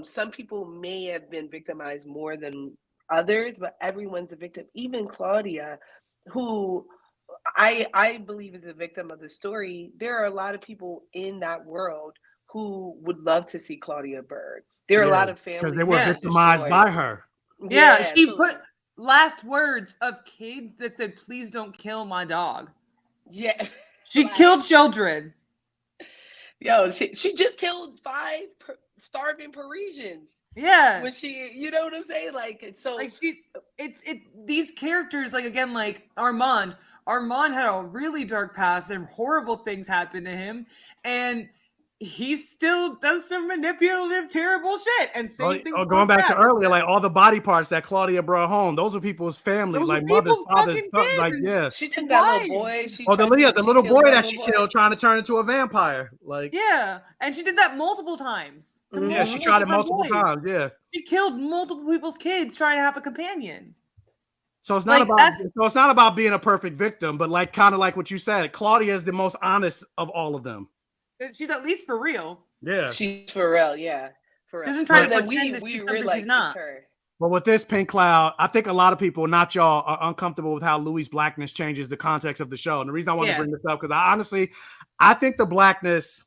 Some people may have been victimized more than others, but everyone's a victim. Even Claudia, who I believe is a victim of the story. There are a lot of people in that world who would love to see Claudia burn. There are a lot of families because they were victimized by her. Yeah, she put last words of kids that said, "Please don't kill my dog." Yeah, she killed children. Yo, she just killed 5 starving Parisians. Yeah, when she, you know what I'm saying? Like, so like these characters, like again, like Armand had a really dark past and horrible things happened to him, and he still does some manipulative, terrible shit. And same thing. Going back to earlier, like all the body parts that Claudia brought home, those are people's families, like mothers, fathers, like She took that little boy. The little boy that she killed, trying to turn into a vampire. Like and she did that multiple times. She tried it multiple times. Yeah, she killed multiple people's kids trying to have a companion. So it's not it's not about being a perfect victim, but like kind of like what you said, Claudia is the most honest of all of them. She's at least for real. Yeah, she's for real. Yeah, for real. Doesn't try to pretend that she's something she's not. But with this Pink Cloud, I think a lot of people, not y'all, are uncomfortable with how Louis' blackness changes the context of the show. And the reason I want to bring this up, because I think the blackness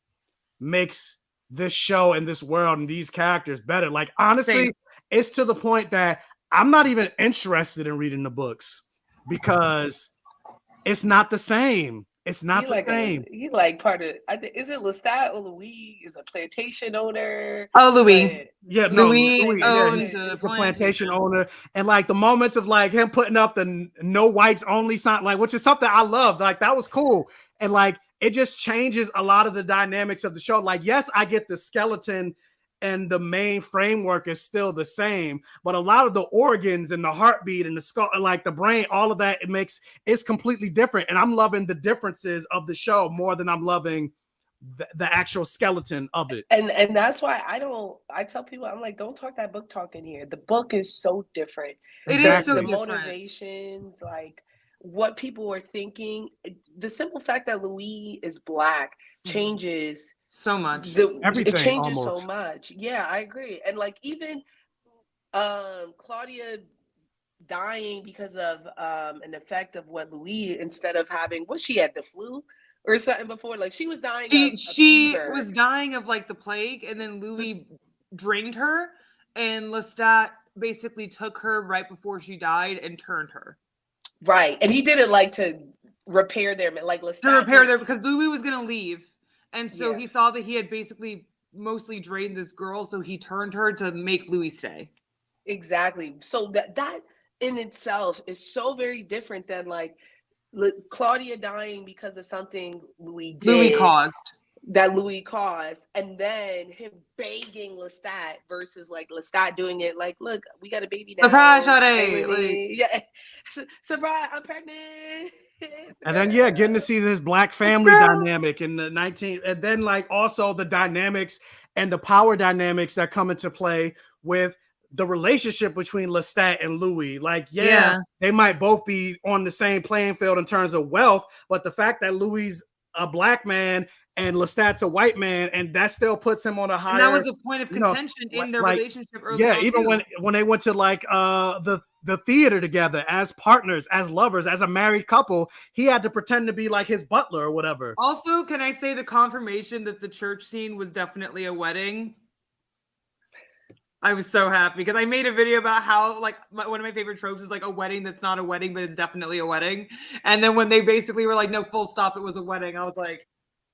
makes this show and this world and these characters better. Like, honestly, it's to the point that I'm not even interested in reading the books because it's not the same. It's not the same. He like part of. I think, is it Lestat or Louis is a plantation owner? Oh, Louis. Louis owned the plantation owner, and like the moments of like him putting up the no whites only sign, like which is something I loved. Like that was cool, and like it just changes a lot of the dynamics of the show. Like yes, I get the skeleton. And the main framework is still the same, but a lot of the organs and the heartbeat and the skull, like the brain, all of that, it's completely different. And I'm loving the differences of the show more than I'm loving the actual skeleton of it. And that's why I tell people, I'm like, don't talk that book talk in here. The book is so different. It is so the different. Motivations, like what people are thinking. The simple fact that Louis is Black changes so much. Everything it changes almost. So much. Yeah, I agree. And like even Claudia dying because of an effect of what Louis, instead of having she had the flu or something before, like she was dying. She was dying of like the plague, and then Louis drained her, and Lestat basically took her right before she died and turned her. Right, and he did it like to repair their because Louis was gonna leave. And so he saw that he had basically mostly drained this girl, so he turned her to make Louis stay. Exactly. So that in itself is so very different than like Claudia dying because of something Louis did. Louis caused. that Louis caused, and then him begging Lestat versus like Lestat doing it like, look, we got a baby now. Surprise, Sade! Like, yeah, surprise, I'm pregnant. And then getting to see this black family dynamic in the 19, and then like also the dynamics and the power dynamics that come into play with the relationship between Lestat and Louis. Like, they might both be on the same playing field in terms of wealth, but the fact that Louis a black man and Lestat's a white man, and that still puts him on a higher. And that was a point of contention in their relationship early on. Even when they went to like the theater together as partners, as lovers, as a married couple, he had to pretend to be like his butler or whatever. Also, can I say the confirmation that the church scene was definitely a wedding? I was so happy because I made a video about how like one of my favorite tropes is like a wedding that's not a wedding, but it's definitely a wedding. And then when they basically were like, no, full stop, it was a wedding. I was like,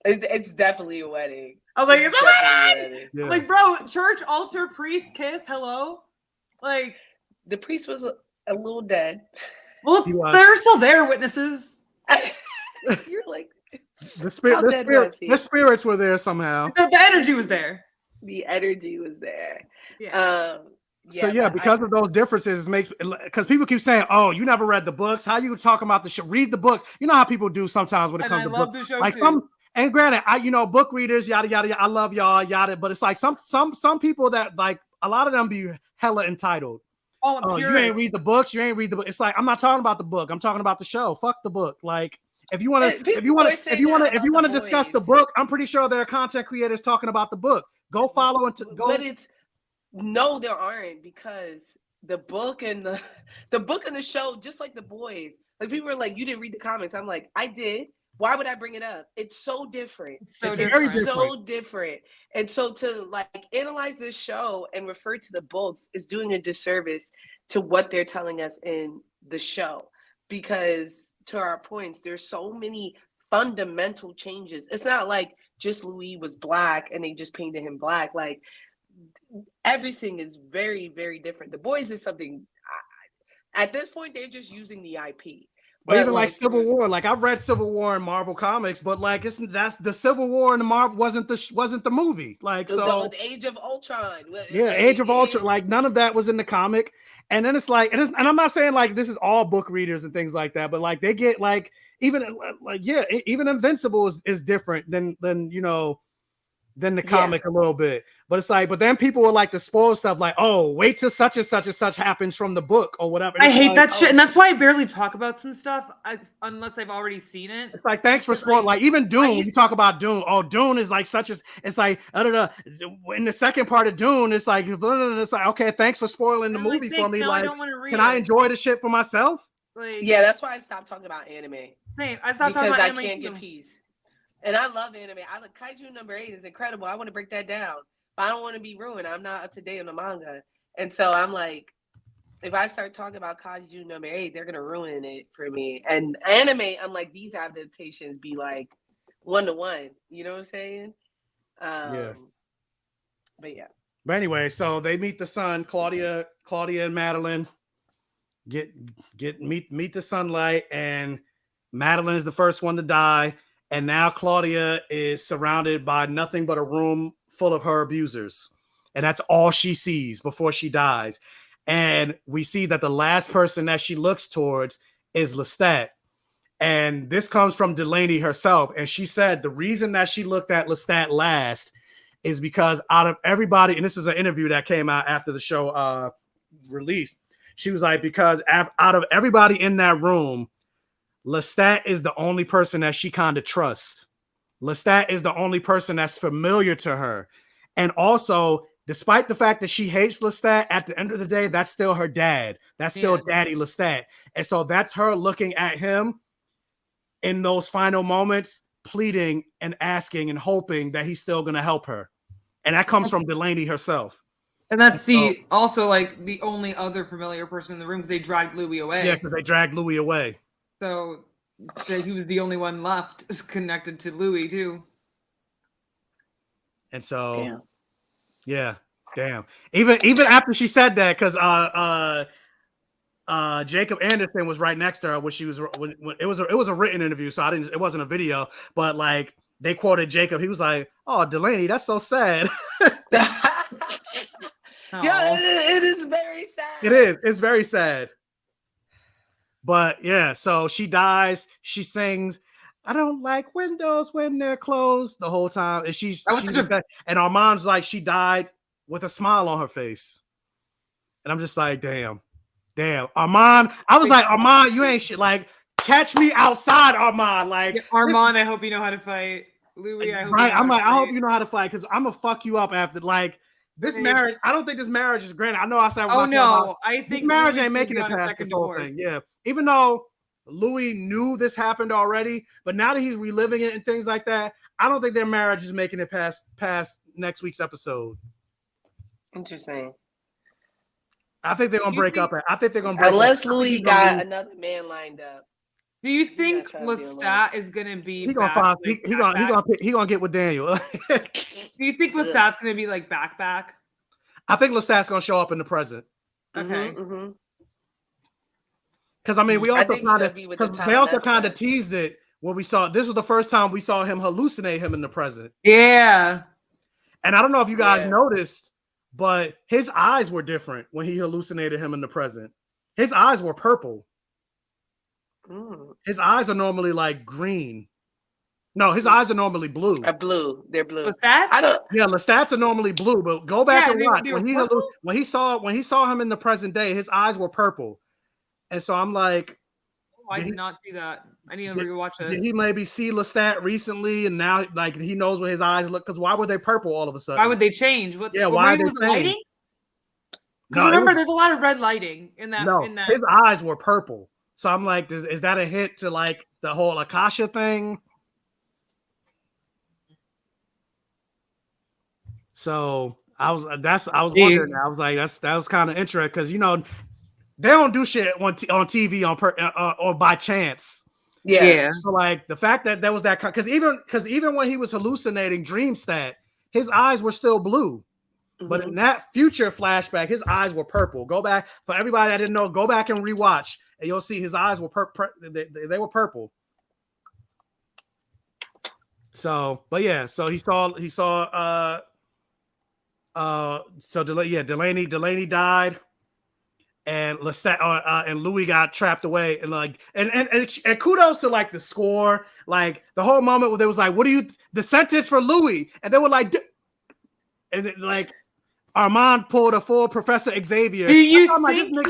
it's definitely a wedding. I was like, it's definitely a wedding. Yeah. Like, bro, church, altar, priest, kiss, hello. Like the priest was a little dead. Well, they're still there, witnesses. You're like the spirits were there somehow. The energy was there. The energy was there. Yeah. Because of those differences, makes because people keep saying, "Oh, you never read the books. How you talking about the show? Read the book." You know how people do sometimes when it comes to books. I love the show like too. And granted, book readers, yada yada yada. I love y'all, yada. But it's like some people that like a lot of them be hella entitled. Oh, you ain't read the books. You ain't read the book. It's like I'm not talking about the book. I'm talking about the show. Fuck the book. Like if you want to discuss the book, I'm pretty sure there are content creators talking about the book. Go follow and go. But no, there aren't, because the book and the show, just like The Boys, like people are like, you didn't read the comics. I'm like, I did. Why would I bring it up? It's so different. It's so different. And so to like analyze this show and refer to the books is doing a disservice to what they're telling us in the show. Because to our points, there's so many fundamental changes. It's not like just Louis was black and they just painted him black. Like everything is very, very different. The Boys is something, at this point, they're just using the IP. But even like Civil War, like I've read Civil War in Marvel comics, but like that's the Civil War in the Marvel wasn't the movie. Like the Age of Ultron. Age of Ultron. Like none of that was in the comic. And then it's like, and I'm not saying like this is all book readers and things like that, but like they get like even Invincible is different than the comic a little bit. But it's like, but then people will like to spoil stuff like, oh, wait till such and such happens from the book or whatever. I hate that shit. And that's why I barely talk about some stuff unless I've already seen it. It's like, thanks for spoiling. Like even Dune, you talk about Dune. Oh, Dune is like such as, it's like, in the second part of Dune, it's like, okay, thanks for spoiling the movie for me. Like, can I enjoy the shit for myself? Like, yeah, that's why I stopped talking about anime. Same. I stopped talking about anime because I can't get peace. And I love anime. Kaiju number 8 is incredible. I want to break that down, but I don't want to be ruined. I'm not up to date on the manga. And so I'm like, if I start talking about Kaiju number 8, they're going to ruin it for me. And anime, I'm like, these adaptations be like 1-to-1. You know what I'm saying? Yeah. But yeah. But anyway, so they meet the sun, Claudia and Madeline meet the sunlight, and Madeline's the first one to die. And now Claudia is surrounded by nothing but a room full of her abusers. And that's all she sees before she dies. And we see that the last person that she looks towards is Lestat. And this comes from Delaney herself. And she said the reason that she looked at Lestat last is because out of everybody, and this is an interview that came out after the show released, she was like, because out of everybody in that room, Lestat is the only person that she kind of trusts. Lestat is the only person that's familiar to her. And also, despite the fact that she hates Lestat, at the end of the day, that's still her dad. That's still Daddy Lestat. And so that's her looking at him in those final moments, pleading and asking and hoping that he's still going to help her. And that comes from Delaney herself. And that's also like the only other familiar person in the room because they dragged Louis away. Yeah, because they dragged Louis away. So he was the only one left is connected to Louis too. And so, damn. Even after she said that, because Jacob Anderson was right next to her when she was when it was a written interview, so it wasn't a video. But like they quoted Jacob. He was like, "Oh, Delaney, that's so sad." Yeah, it is very sad. It is. It's very sad. But yeah, so she dies. She sings, "I don't like windows when they're closed" the whole time, and and Armand's like, she died with a smile on her face, and I'm just like, damn, Armand. I was like, Armand, you ain't shit. Like, catch me outside, Armand. Like, yeah, Armand, I hope you know how to fight. Louis, I hope. Right, I'm like, I hope you know how to fight because I'm gonna fuck you up after like. This marriage, I don't think this marriage is granted. I know I said, oh no, I think this marriage ain't making it past this whole thing. Yeah, even though Louis knew this happened already, but now that he's reliving it and things like that, I don't think their marriage is making it past next week's episode. Interesting. I think they're gonna break up. I think they're gonna break unless up. Louis got another man lined up. Do you think Lestat is gonna be? He gonna find. He gonna get with Daniel. Do you think Lestat's gonna be like back? I think Lestat's gonna show up in the present. Okay. Because I mean, we also kind of teased it when we saw. This was the first time we saw him hallucinate him in the present. Yeah. And I don't know if you guys noticed, but his eyes were different when he hallucinated him in the present. His eyes were purple. His eyes are normally like green. No, his eyes are normally blue. Blue. They're blue. Lestats? Lestat's are normally blue, but go back and watch. When he saw him in the present day, his eyes were purple. And so I'm like, I did not see that. I need to rewatch it. Did he maybe see Lestat recently and now like he knows what his eyes look? Because why were they purple all of a sudden? Why would they change? Why are they lighting? No, remember, there's a lot of red lighting in that. No, his eyes were purple. So I'm like, is that a hint to like the whole Akasha thing? So I was wondering. I was like, that was kind of interesting because they don't do shit on TV or by chance. Yeah. So like the fact that there was that because even when he was hallucinating Dreamstat, his eyes were still blue. But in that future flashback, his eyes were purple. Go back for everybody that didn't know. Go back and rewatch, and you'll see his eyes were they were purple. So, but yeah, so he saw. Delaney died, and Lestat and Louis got trapped away, and like and kudos to like the score, like the whole moment where they was like, "What do you the sentence for Louis?" And they were like, and then, like. Armand pulled a full Professor Xavier. Do you think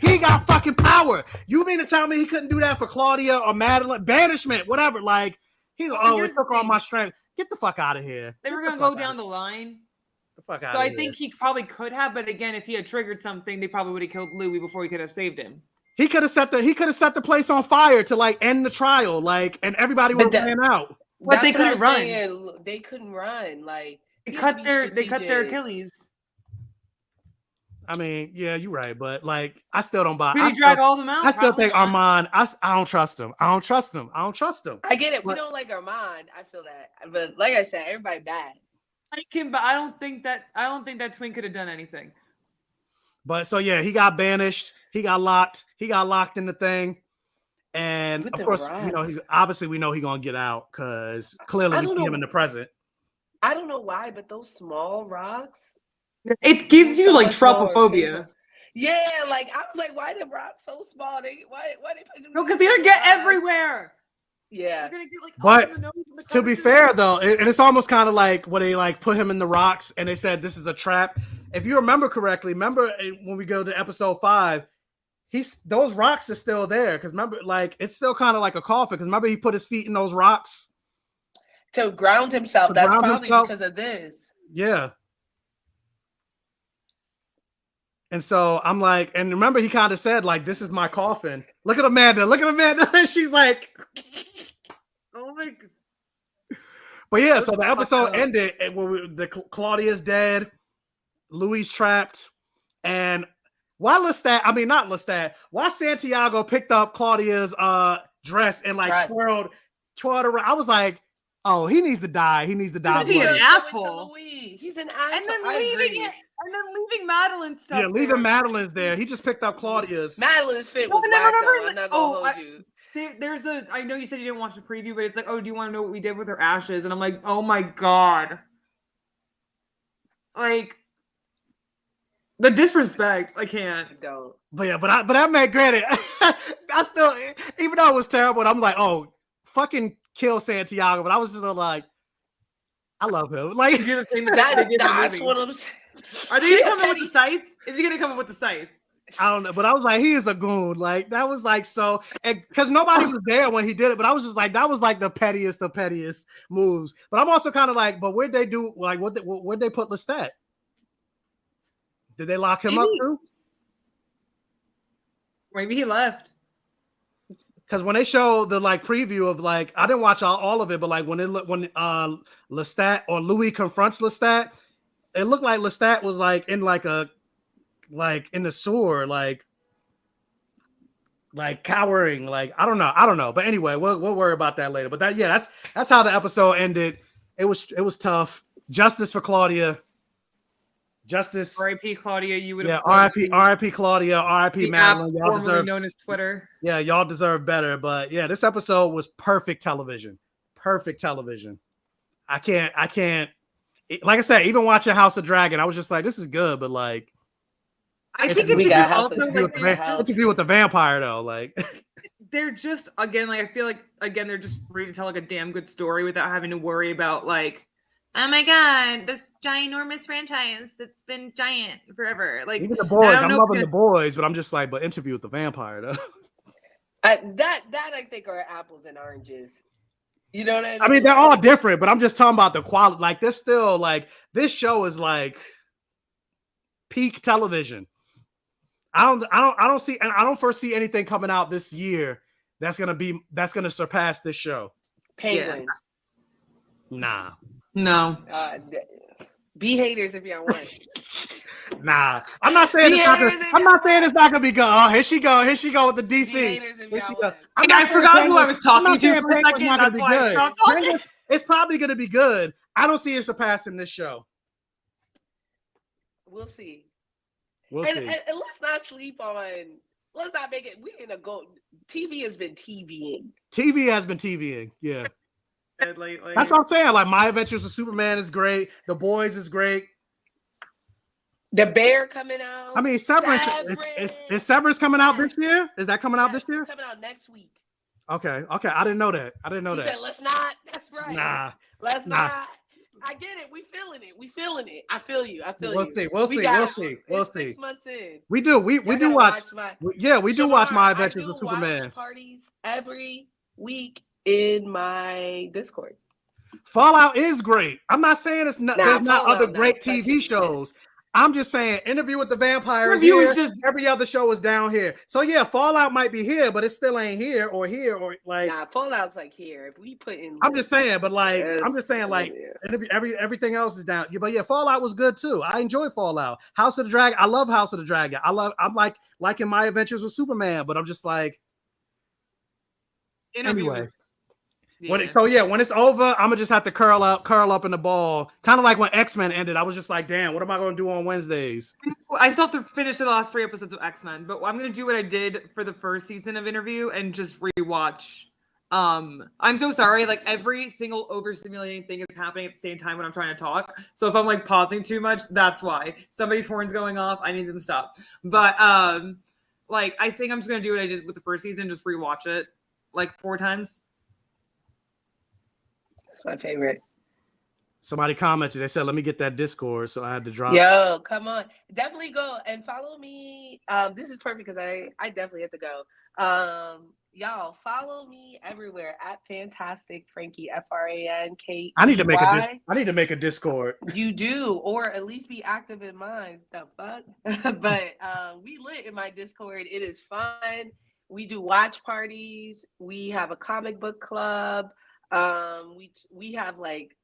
he got fucking power? You mean to tell me he couldn't do that for Claudia or Madeline? Banishment, whatever. Like it took all my strength. Get the fuck out of here. They were gonna go down the line. The fuck out. So I think he probably could have, but again, if he had triggered something, they probably would have killed Louis before he could have saved him. He could have set the place on fire to like end the trial, like, and everybody would have ran out. But they couldn't run. They couldn't run. Like. They cut their Achilles. I mean, yeah, you're right, but like, I still don't buy. Did he drag all of them out? I still think Armand. I don't trust him. I don't trust him. I get it. We don't like Armand. I feel that, but like I said, everybody bad. I like him, but I don't think that twin could have done anything. But so yeah, he got banished. He got locked. He got locked in the thing, and of course, we know he's gonna get out because clearly we see him in the present. I don't know why, but those small rocks. It gives you like trypophobia. Yeah, like I was like, why the rocks so small? Why they put them? No, because they're gonna get everywhere. Yeah, they're gonna get like. But to be fair though, and it's almost kind of like when they like put him in the rocks and they said this is a trap. If you remember correctly, when we go to episode 5, those rocks are still there because remember, like it's still kind of like a coffin because remember he put his feet in those rocks. To ground himself. That's probably because of this. Yeah. And so I'm like, and remember he kind of said, like, this is my coffin. Look at Amanda. And she's like, oh my God. But yeah, so the episode ended when Claudia's dead, Louis trapped, and why Santiago picked up Claudia's dress and like twirled around. I was like, oh, he needs to die. He needs to die. He's an asshole. He's an asshole. And then leaving Madeline's stuff. Yeah, leaving Madeline's there. He just picked up Claudia's. Madeline's fit was whack, though. I'm not gonna hold you. There's a. I know you said you didn't watch the preview, but it's like, oh, do you want to know what we did with her ashes? And I'm like, oh my god, like the disrespect. I can't. Don't. But yeah, but I mean, granted, I still, even though it was terrible, I'm like, oh, fucking kill Santiago. But I was just like, I love him. Like, do the thing that they did in the That's movie. what I'm saying. Are they gonna come in with the scythe? Is he gonna come in with the scythe? I don't know, but I was like, he is a goon. Like, that was like so, because nobody was there when he did it, but I was just like, that was like the pettiest moves. But I'm also kind of like, but where'd they do, like, where'd they put Lestat? Did they lock him up too? Maybe he left. Because when they show the like preview of like, I didn't watch all of it, but like when Lestat or Louis confronts Lestat, it looked like Lestat was like in in the sewer, like cowering, like I don't know. But anyway, we'll worry about that later. But that's how the episode ended. It was tough. Justice for Claudia. Justice. R.I.P. Claudia. You would. Yeah. R.I.P. Claudia. R.I.P. Madeline. Y'all formerly known as Twitter. Yeah, y'all deserve better. But yeah, this episode was perfect television. Perfect television. I can't. Like I said, even watching House of Dragon, I was just like, this is good, but like. I think it's because also like to do with the vampire though, like they're just again like I feel like again they're just free to tell like a damn good story without having to worry about like, oh my god, this ginormous franchise that's been giant forever. Like even the boys, I'm loving the boys, but I'm just like, but Interview with the Vampire though. That I think are apples and oranges. You know what I mean? I mean, they're all different, but I'm just talking about the quality. Like, they're still like this show is like peak television. I don't foresee anything coming out this year that's gonna surpass this show. Penguin. Yeah. No. Be haters if y'all want. Nah, I'm not saying it's not gonna be good. Oh, here she go with the DC. Here she go. I forgot who I was talking to for a second. That's why I stopped talking. It's probably gonna be good. I don't see it surpassing this show. We'll see. We'll see. And let's not sleep on. Let's not make it. We're gonna go. TV has been TVing. TV has been TVing. Yeah. Lately. That's what I'm saying. Like, My Adventures with Superman is great. The Boys is great. The Bear coming out. I mean, Severance. Is Severance coming out this year? Is that coming out this year? It's coming out next week. Okay. I didn't know that. He said, let's not. That's right. Nah. Let's not. I get it. We feeling it. I feel you. We'll see. 6 months in. We do. We do watch. We do watch My Adventures with Superman. Parties every week in my Discord. Fallout is great. I'm not saying there's not other great TV shows. I'm just saying Interview with the Vampire is here. Every other show is down here. So yeah, Fallout might be here, but it still ain't here or like. Nah, Fallout's like here. If we put in, I'm just saying, but like, everything else is down. But yeah, Fallout was good too. I enjoy Fallout. House of the Dragon. I love House of the Dragon. I'm liking My Adventures with Superman, but I'm just like. Anyway. When it's over, I'm gonna just have to curl up in the ball, kind of like when X-Men ended. I was just like, damn, what am I gonna do on Wednesdays? I still have to finish the last 3 episodes of X-Men, but I'm gonna do what I did for the first season of Interview and just rewatch. I'm so sorry, like every single overstimulating thing is happening at the same time when I'm trying to talk. So if I'm like pausing too much, that's why. Somebody's horn's going off. I need them to stop. But like I think I'm just gonna do what I did with the first season, just rewatch it like 4 times. That's my favorite. Somebody commented. They said, "Let me get that Discord," so I had to drop. Yo, come on, definitely go and follow me. This is perfect because I definitely have to go. Y'all follow me everywhere at Fantastic Frankey FRANK. I need to make a Discord. You do, or at least be active in mine. The fuck, but we lit in my Discord. It is fun. We do watch parties. We have a comic book club. We have like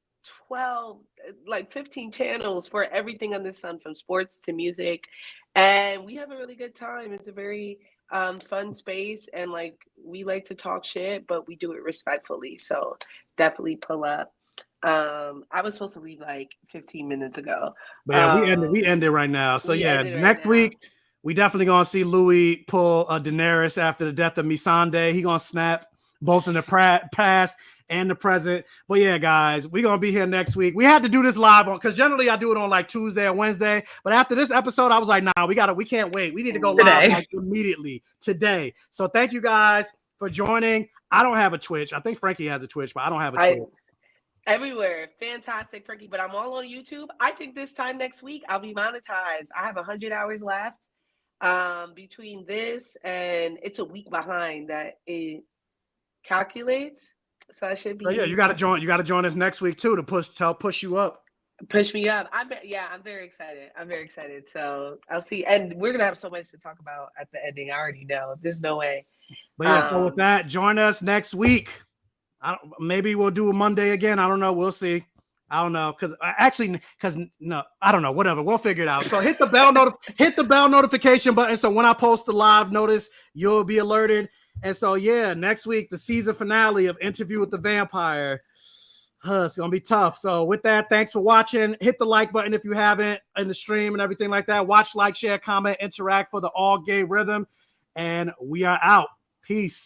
15 channels for everything under the sun, from sports to music, and we have a really good time. It's a very fun space, and like we like to talk shit, but we do it respectfully. So definitely pull up. I was supposed to leave like 15 minutes ago, but yeah, we ended right now. So yeah, next week We definitely gonna see Louis pull a Daenerys after the death of Missandei. He gonna snap both in the past and the present. But yeah, guys, we're gonna be here next week. We had to do this live on because generally I do it on like Tuesday or Wednesday. But after this episode, I was like, nah, we can't wait. We need to go live like immediately today. So thank you guys for joining. I don't have a Twitch. I think Frankey has a Twitch, but I don't have a Twitch. Everywhere. Fantastic, Frankey. But I'm all on YouTube. I think this time next week I'll be monetized. I have 100 hours left. Between this and it's a week behind that it calculates, so I should be. Oh, yeah, you got to join us next week too to push you up. Push me up. I'm very excited. So I'll see, and we're gonna have so much to talk about at the ending. I already know. There's no way. But yeah, so with that, join us next week. Maybe we'll do a Monday again. I don't know. We'll see. I don't know because no, I don't know. Whatever, we'll figure it out. So hit the bell notification button. So when I post the live notice, you'll be alerted. And so yeah, next week the season finale of Interview with the Vampire. It's gonna be tough. So with that, thanks for watching. Hit the like button if you haven't in the stream and everything like that. Watch, like, share, comment, interact for the all gay rhythm. And we are out. Peace.